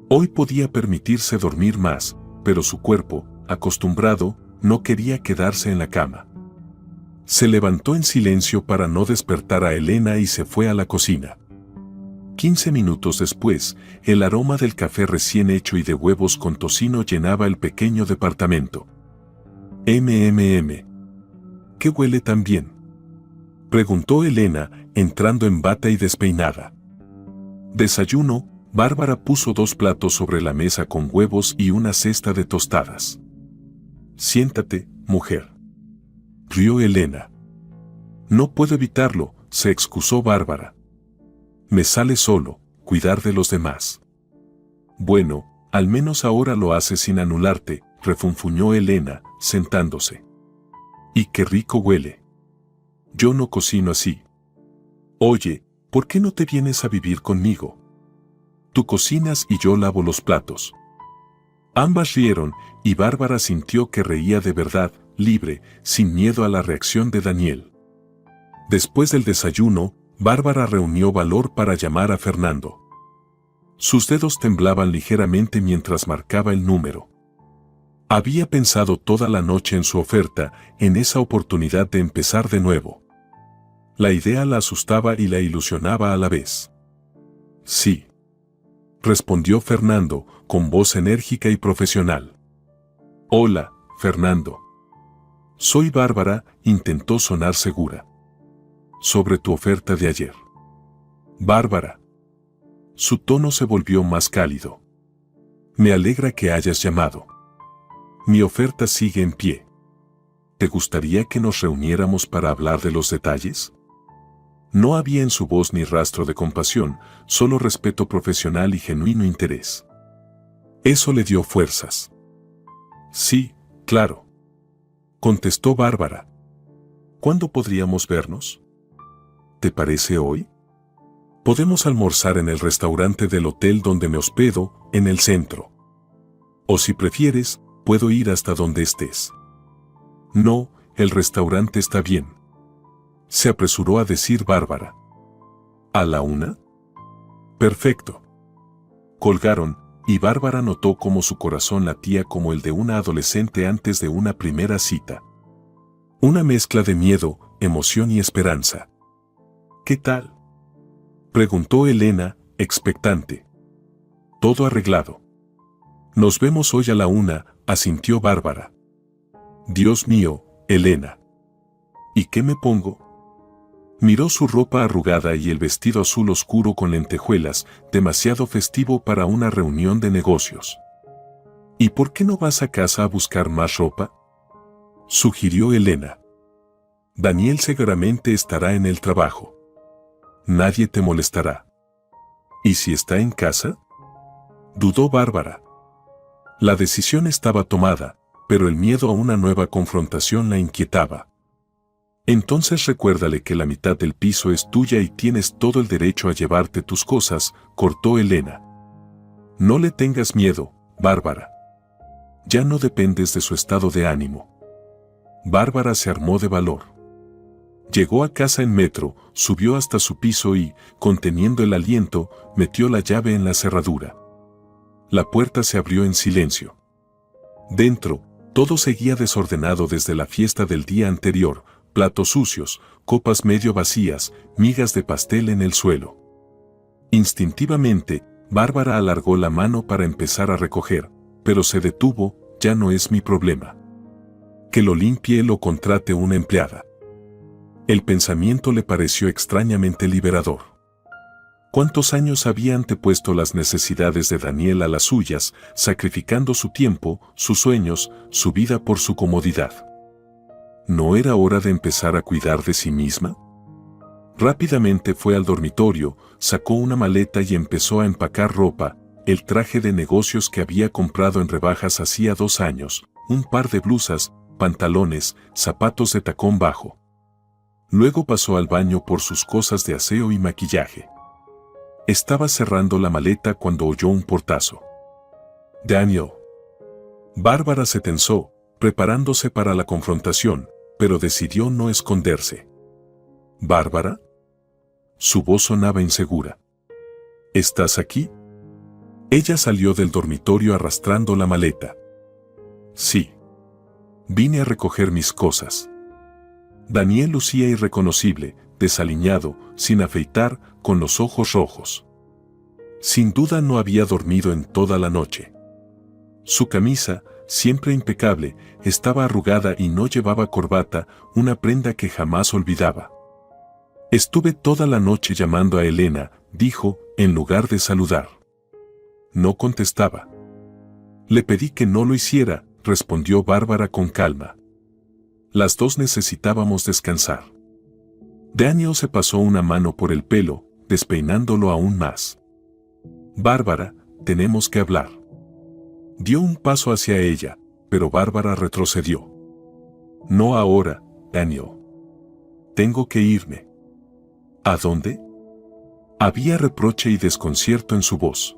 Hoy podía permitirse dormir más, pero su cuerpo, acostumbrado, no quería quedarse en la cama. Se levantó en silencio para no despertar a Elena y se fue a la cocina. 15 minutos después, el aroma del café recién hecho y de huevos con tocino llenaba el pequeño departamento. ¿Qué huele tan bien?, preguntó Elena, entrando en bata y despeinada. Desayuno. Bárbara puso 2 platos sobre la mesa con huevos y una cesta de tostadas. Siéntate, mujer, rió Elena. No puedo evitarlo, se excusó Bárbara. Me sale solo, cuidar de los demás. Bueno, al menos ahora lo haces sin anularte, refunfuñó Elena, sentándose. Y qué rico huele. Yo no cocino así. Oye, ¿por qué no te vienes a vivir conmigo? Tú cocinas y yo lavo los platos. Ambas rieron, y Bárbara sintió que reía de verdad, libre, sin miedo a la reacción de Daniel. Después del desayuno, Bárbara reunió valor para llamar a Fernando. Sus dedos temblaban ligeramente mientras marcaba el número. Había pensado toda la noche en su oferta, en esa oportunidad de empezar de nuevo. La idea la asustaba y la ilusionaba a la vez. Sí, respondió Fernando, con voz enérgica y profesional. Hola, Fernando. Soy Bárbara, intentó sonar segura. Sobre tu oferta de ayer. Bárbara. Su tono se volvió más cálido. Me alegra que hayas llamado. Mi oferta sigue en pie. ¿Te gustaría que nos reuniéramos para hablar de los detalles? No había en su voz ni rastro de compasión, solo respeto profesional y genuino interés. Eso le dio fuerzas. Sí, claro, contestó Bárbara. ¿Cuándo podríamos vernos? ¿Te parece hoy? Podemos almorzar en el restaurante del hotel donde me hospedo, en el centro. O si prefieres, puedo ir hasta donde estés. No, el restaurante está bien. Se apresuró a decir Bárbara. ¿A la 1? Perfecto. Colgaron, y Bárbara notó cómo su corazón latía como el de una adolescente antes de una primera cita. Una mezcla de miedo, emoción y esperanza. ¿Qué tal?, preguntó Elena, expectante. Todo arreglado. Nos vemos hoy a la 1, asintió Bárbara. Dios mío, Elena. ¿Y qué me pongo? Miró su ropa arrugada y el vestido azul oscuro con lentejuelas, demasiado festivo para una reunión de negocios. ¿Y por qué no vas a casa a buscar más ropa?, sugirió Elena. Daniel seguramente estará en el trabajo. Nadie te molestará. ¿Y si está en casa?, dudó Bárbara. La decisión estaba tomada, pero el miedo a una nueva confrontación la inquietaba. Entonces recuérdale que la mitad del piso es tuya y tienes todo el derecho a llevarte tus cosas, cortó Elena. No le tengas miedo, Bárbara. Ya no dependes de su estado de ánimo. Bárbara se armó de valor. Llegó a casa en metro, subió hasta su piso y, conteniendo el aliento, metió la llave en la cerradura. La puerta se abrió en silencio. Dentro, todo seguía desordenado desde la fiesta del día anterior, platos sucios, copas medio vacías, migas de pastel en el suelo. Instintivamente, Bárbara alargó la mano para empezar a recoger, pero se detuvo. Ya no es mi problema. Que lo limpie o contrate una empleada. El pensamiento le pareció extrañamente liberador. ¿Cuántos años había antepuesto las necesidades de Daniel a las suyas, sacrificando su tiempo, sus sueños, su vida por su comodidad? ¿No era hora de empezar a cuidar de sí misma? Rápidamente fue al dormitorio, sacó una maleta y empezó a empacar ropa, el traje de negocios que había comprado en rebajas hacía 2 años, un par de blusas, pantalones, zapatos de tacón bajo. Luego pasó al baño por sus cosas de aseo y maquillaje. Estaba cerrando la maleta cuando oyó un portazo. Daniel. Bárbara se tensó, preparándose para la confrontación, pero decidió no esconderse. ¿Bárbara? Su voz sonaba insegura. ¿Estás aquí? Ella salió del dormitorio arrastrando la maleta. Sí. Vine a recoger mis cosas. Daniel lucía irreconocible, desaliñado, sin afeitar, con los ojos rojos. Sin duda no había dormido en toda la noche. Su camisa, siempre impecable, estaba arrugada y no llevaba corbata, una prenda que jamás olvidaba. Estuve toda la noche llamando a Elena, dijo, en lugar de saludar. No contestaba. Le pedí que no lo hiciera, respondió Bárbara con calma. Las dos necesitábamos descansar. Daniel se pasó una mano por el pelo, despeinándolo aún más. Bárbara, tenemos que hablar. Dio un paso hacia ella, pero Bárbara retrocedió. No ahora, Daniel. Tengo que irme. ¿A dónde? Había reproche y desconcierto en su voz.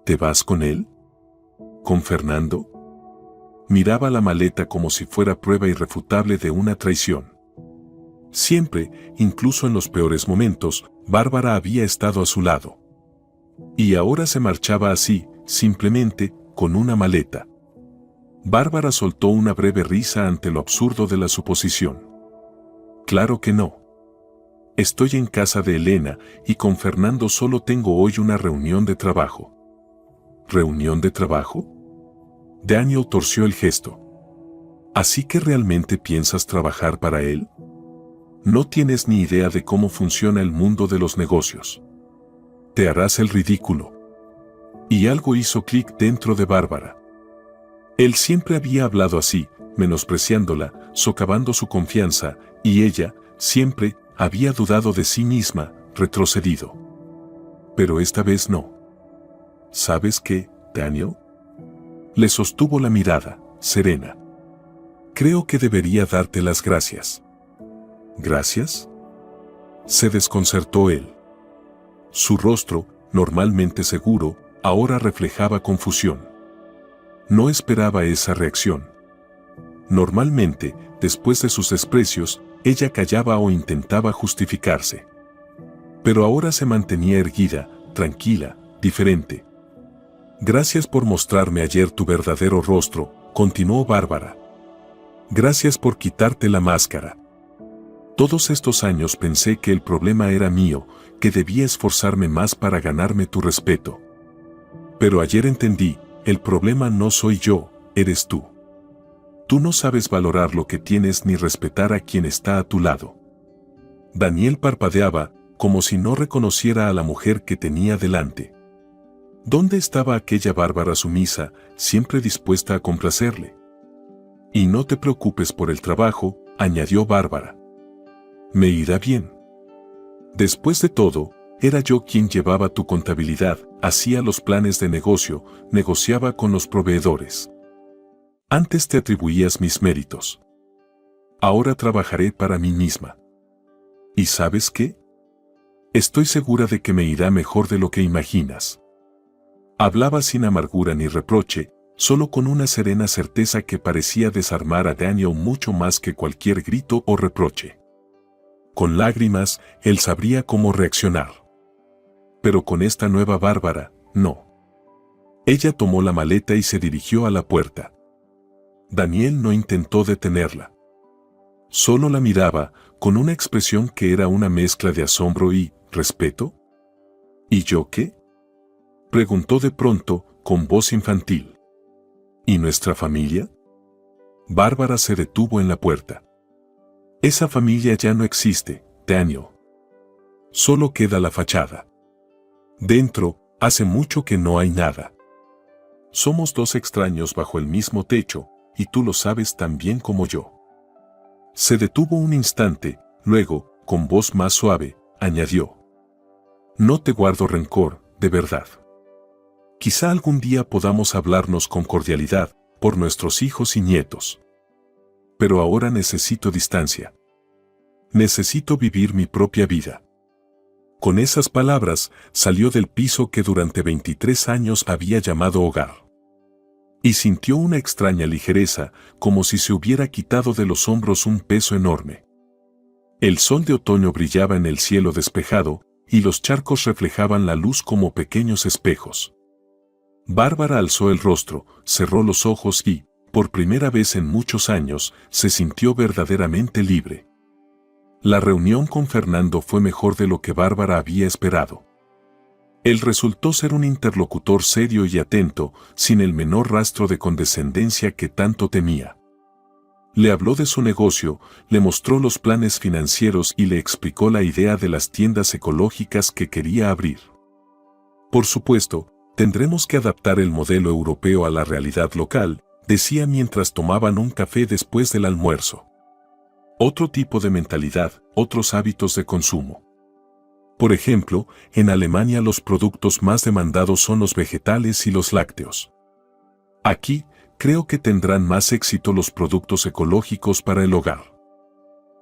¿Te vas con él? ¿Con Fernando? Miraba la maleta como si fuera prueba irrefutable de una traición. Siempre, incluso en los peores momentos, Bárbara había estado a su lado. Y ahora se marchaba así, simplemente, con una maleta. Bárbara soltó una breve risa ante lo absurdo de la suposición. Claro que no. Estoy en casa de Elena y con Fernando solo tengo hoy una reunión de trabajo. ¿Reunión de trabajo? Daniel torció el gesto. ¿Así que realmente piensas trabajar para él? No tienes ni idea de cómo funciona el mundo de los negocios. Te harás el ridículo. Y algo hizo clic dentro de Bárbara. Él siempre había hablado así, menospreciándola, socavando su confianza, y ella, siempre, había dudado de sí misma, retrocedido. Pero esta vez no. ¿Sabes qué, Daniel? Le sostuvo la mirada, serena. Creo que debería darte las gracias. ¿Gracias? Se desconcertó él. Su rostro, normalmente seguro, ahora reflejaba confusión. No esperaba esa reacción. Normalmente, después de sus desprecios, ella callaba o intentaba justificarse. Pero ahora se mantenía erguida, tranquila, diferente. Gracias por mostrarme ayer tu verdadero rostro, continuó Bárbara. Gracias por quitarte la máscara. Todos estos años pensé que el problema era mío, que debía esforzarme más para ganarme tu respeto. Pero ayer entendí, el problema no soy yo, eres tú. Tú no sabes valorar lo que tienes ni respetar a quien está a tu lado. Daniel parpadeaba, como si no reconociera a la mujer que tenía delante. ¿Dónde estaba aquella Bárbara sumisa, siempre dispuesta a complacerle? Y no te preocupes por el trabajo, añadió Bárbara. Me irá bien. Después de todo, era yo quien llevaba tu contabilidad, hacía los planes de negocio, negociaba con los proveedores. Antes te atribuías mis méritos. Ahora trabajaré para mí misma. ¿Y sabes qué? Estoy segura de que me irá mejor de lo que imaginas. Hablaba sin amargura ni reproche, solo con una serena certeza que parecía desarmar a Daniel mucho más que cualquier grito o reproche. Con lágrimas, él sabría cómo reaccionar. Pero con esta nueva Bárbara, no. Ella tomó la maleta y se dirigió a la puerta. Daniel no intentó detenerla. Solo la miraba, con una expresión que era una mezcla de asombro y respeto. ¿Y yo qué? Preguntó de pronto, con voz infantil. ¿Y nuestra familia? Bárbara se detuvo en la puerta. Esa familia ya no existe, Daniel. Solo queda la fachada. Dentro, hace mucho que no hay nada. Somos dos extraños bajo el mismo techo, y tú lo sabes tan bien como yo. Se detuvo un instante, luego, con voz más suave, añadió. No te guardo rencor, de verdad. Quizá algún día podamos hablarnos con cordialidad, por nuestros hijos y nietos. Pero ahora necesito distancia. Necesito vivir mi propia vida. Con esas palabras, salió del piso que durante 23 años había llamado hogar. Y sintió una extraña ligereza, como si se hubiera quitado de los hombros un peso enorme. El sol de otoño brillaba en el cielo despejado, y los charcos reflejaban la luz como pequeños espejos. Bárbara alzó el rostro, cerró los ojos y, por primera vez en muchos años, se sintió verdaderamente libre. La reunión con Fernando fue mejor de lo que Bárbara había esperado. Él resultó ser un interlocutor serio y atento, sin el menor rastro de condescendencia que tanto temía. Le habló de su negocio, le mostró los planes financieros y le explicó la idea de las tiendas ecológicas que quería abrir. Por supuesto, tendremos que adaptar el modelo europeo a la realidad local, decía mientras tomaban un café después del almuerzo. Otro tipo de mentalidad, otros hábitos de consumo. Por ejemplo, en Alemania los productos más demandados son los vegetales y los lácteos. Aquí, creo que tendrán más éxito los productos ecológicos para el hogar.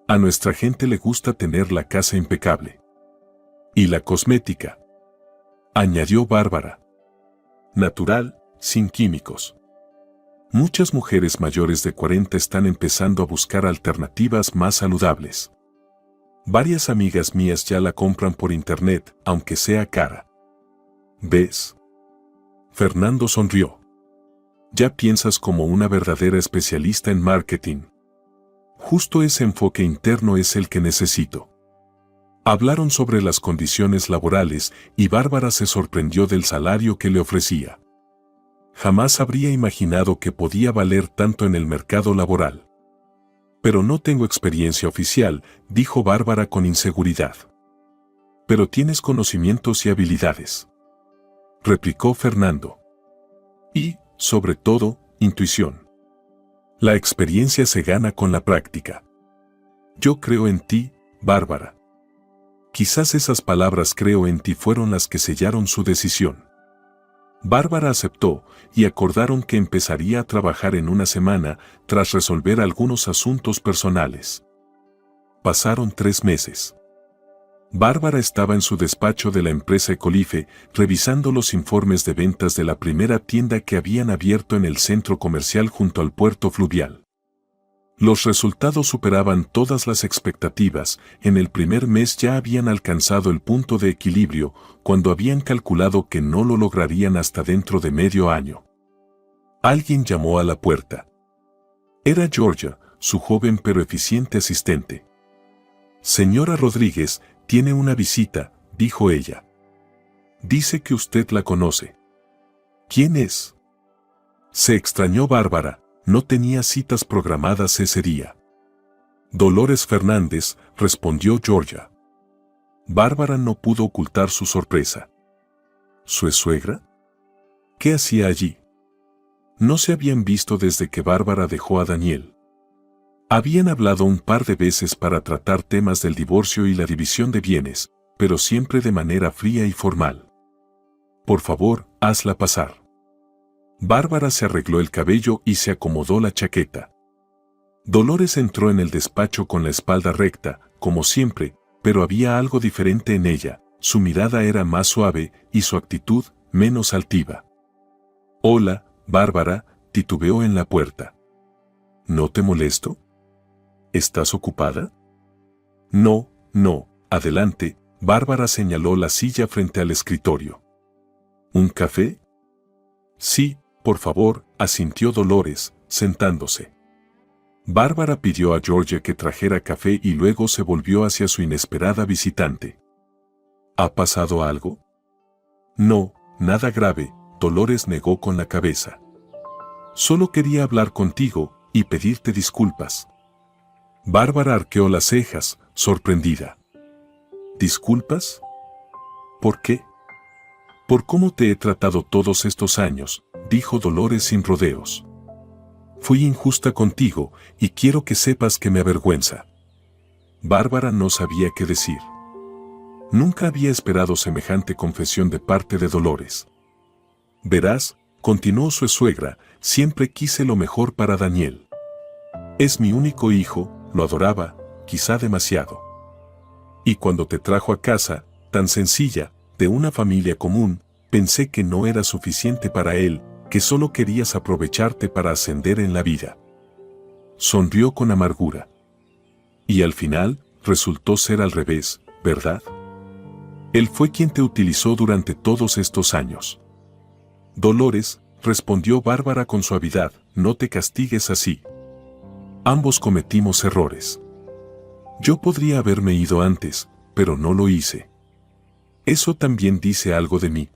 A nuestra gente le gusta tener la casa impecable. Y la cosmética, añadió Bárbara. Natural, sin químicos. Muchas mujeres mayores de 40 están empezando a buscar alternativas más saludables. Varias amigas mías ya la compran por internet, aunque sea cara. ¿Ves? Fernando sonrió. Ya piensas como una verdadera especialista en marketing. Justo ese enfoque interno es el que necesito. Hablaron sobre las condiciones laborales y Bárbara se sorprendió del salario que le ofrecía. Jamás habría imaginado que podía valer tanto en el mercado laboral. Pero no tengo experiencia oficial, dijo Bárbara con inseguridad. Pero tienes conocimientos y habilidades, replicó Fernando. Y, sobre todo, intuición. La experiencia se gana con la práctica. Yo creo en ti, Bárbara. Quizás esas palabras creo en ti fueron las que sellaron su decisión. Bárbara aceptó y acordaron que empezaría a trabajar en una semana tras resolver algunos asuntos personales. Pasaron 3 meses. Bárbara estaba en su despacho de la empresa Ecolife revisando los informes de ventas de la primera tienda que habían abierto en el centro comercial junto al puerto fluvial. Los resultados superaban todas las expectativas. En el primer mes ya habían alcanzado el punto de equilibrio, cuando habían calculado que no lo lograrían hasta dentro de medio año. Alguien llamó a la puerta. Era Georgia, su joven pero eficiente asistente. «Señora Rodríguez, tiene una visita», dijo ella. «Dice que usted la conoce». «¿Quién es?». Se extrañó Bárbara. No tenía citas programadas ese día. «Dolores Fernández», respondió Georgia. Bárbara no pudo ocultar su sorpresa. ¿Su suegra? ¿Qué hacía allí? No se habían visto desde que Bárbara dejó a Daniel. Habían hablado un par de veces para tratar temas del divorcio y la división de bienes, pero siempre de manera fría y formal. «Por favor, hazla pasar». Bárbara se arregló el cabello y se acomodó la chaqueta. Dolores entró en el despacho con la espalda recta, como siempre, pero había algo diferente en ella. Su mirada era más suave y su actitud menos altiva. «Hola, Bárbara», titubeó en la puerta. «¿No te molesto? ¿Estás ocupada?». «No, adelante», Bárbara señaló la silla frente al escritorio. «¿Un café?». «Sí, por favor», asintió Dolores, sentándose. Bárbara pidió a Georgia que trajera café y luego se volvió hacia su inesperada visitante. «¿Ha pasado algo?». «No, nada grave», Dolores negó con la cabeza. «Solo quería hablar contigo y pedirte disculpas». Bárbara arqueó las cejas, sorprendida. «¿Disculpas? ¿Por qué?». «Por cómo te he tratado todos estos años», dijo Dolores sin rodeos. «Fui injusta contigo y quiero que sepas que me avergüenza». Bárbara no sabía qué decir. Nunca había esperado semejante confesión de parte de Dolores. «Verás», continuó su suegra, «siempre quise lo mejor para Daniel. Es mi único hijo, lo adoraba, quizá demasiado. Y cuando te trajo a casa, tan sencilla, de una familia común, pensé que no era suficiente para él, que solo querías aprovecharte para ascender en la vida». Sonrió con amargura. «Y al final, resultó ser al revés, ¿verdad? Él fue quien te utilizó durante todos estos años». «Dolores», respondió Bárbara con suavidad, «no te castigues así. Ambos cometimos errores. Yo podría haberme ido antes, pero no lo hice. Eso también dice algo de mí».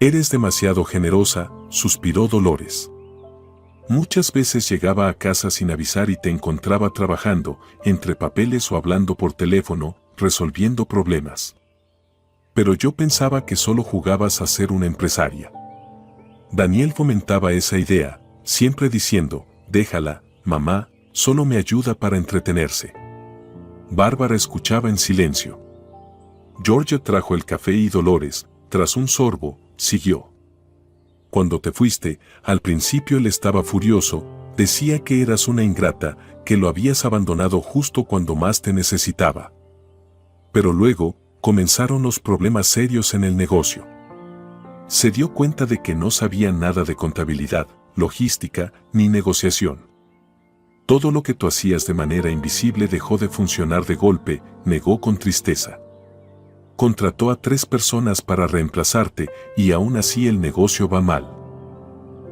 «Eres demasiado generosa», suspiró Dolores. «Muchas veces llegaba a casa sin avisar y te encontraba trabajando, entre papeles o hablando por teléfono, resolviendo problemas. Pero yo pensaba que solo jugabas a ser una empresaria». Daniel fomentaba esa idea, siempre diciendo, «déjala, mamá, solo me ayuda para entretenerse». Bárbara escuchaba en silencio. Georgia trajo el café y Dolores, tras un sorbo, siguió. «Cuando te fuiste, al principio él estaba furioso, decía que eras una ingrata, que lo habías abandonado justo cuando más te necesitaba. Pero luego, comenzaron los problemas serios en el negocio. Se dio cuenta de que no sabía nada de contabilidad, logística, ni negociación. Todo lo que tú hacías de manera invisible dejó de funcionar de golpe», negó con tristeza. «Contrató a 3 personas para reemplazarte y aún así el negocio va mal.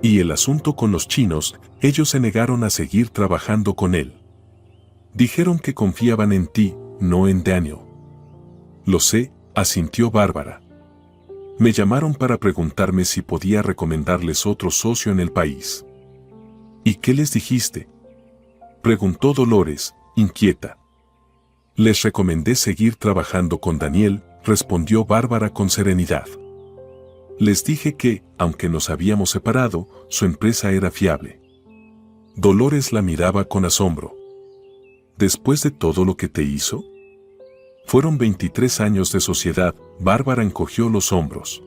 Y el asunto con los chinos, ellos se negaron a seguir trabajando con él. Dijeron que confiaban en ti, no en Daniel». «Lo sé», asintió Bárbara. «Me llamaron para preguntarme si podía recomendarles otro socio en el país». «¿Y qué les dijiste?», preguntó Dolores, inquieta. «Les recomendé seguir trabajando con Daniel», respondió Bárbara con serenidad. «Les dije que, aunque nos habíamos separado, su empresa era fiable». Dolores la miraba con asombro. «¿Después de todo lo que te hizo?». Fueron 23 años de sociedad, Bárbara encogió los hombros.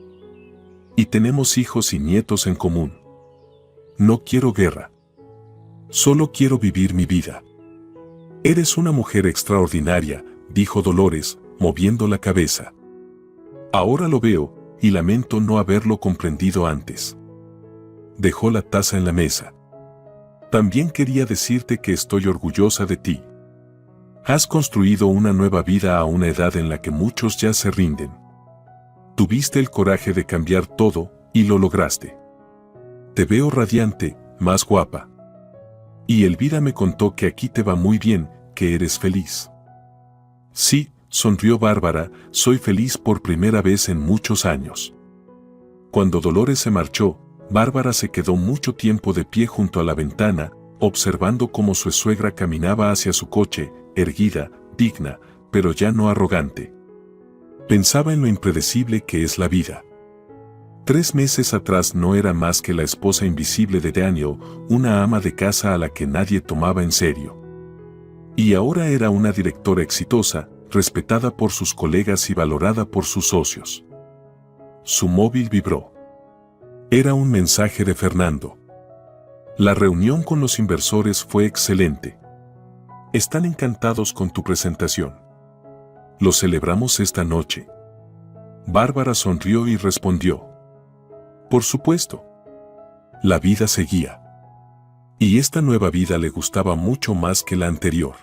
Y tenemos hijos y nietos en común. No quiero guerra. Solo quiero vivir mi vida. Eres una mujer extraordinaria, dijo Dolores, moviendo la cabeza. Ahora lo veo, y lamento no haberlo comprendido antes. Dejó la taza en la mesa. También quería decirte que estoy orgullosa de ti. Has construido una nueva vida a una edad en la que muchos ya se rinden. Tuviste el coraje de cambiar todo, y lo lograste. Te veo radiante, más guapa. Y Elvira me contó que aquí te va muy bien, que eres feliz. Sí, sonrió Bárbara, soy feliz por primera vez en muchos años. Cuando Dolores se marchó, Bárbara se quedó mucho tiempo de pie junto a la ventana, observando cómo su suegra caminaba hacia su coche, erguida, digna, pero ya no arrogante. Pensaba en lo impredecible que es la vida. 3 meses atrás no era más que la esposa invisible de Daniel, una ama de casa a la que nadie tomaba en serio. Y ahora era una directora exitosa, respetada por sus colegas y valorada por sus socios. Su móvil vibró. Era un mensaje de Fernando. La reunión con los inversores fue excelente. Están encantados con tu presentación. Lo celebramos esta noche. Bárbara sonrió y respondió. Por supuesto. La vida seguía. Y esta nueva vida le gustaba mucho más que la anterior.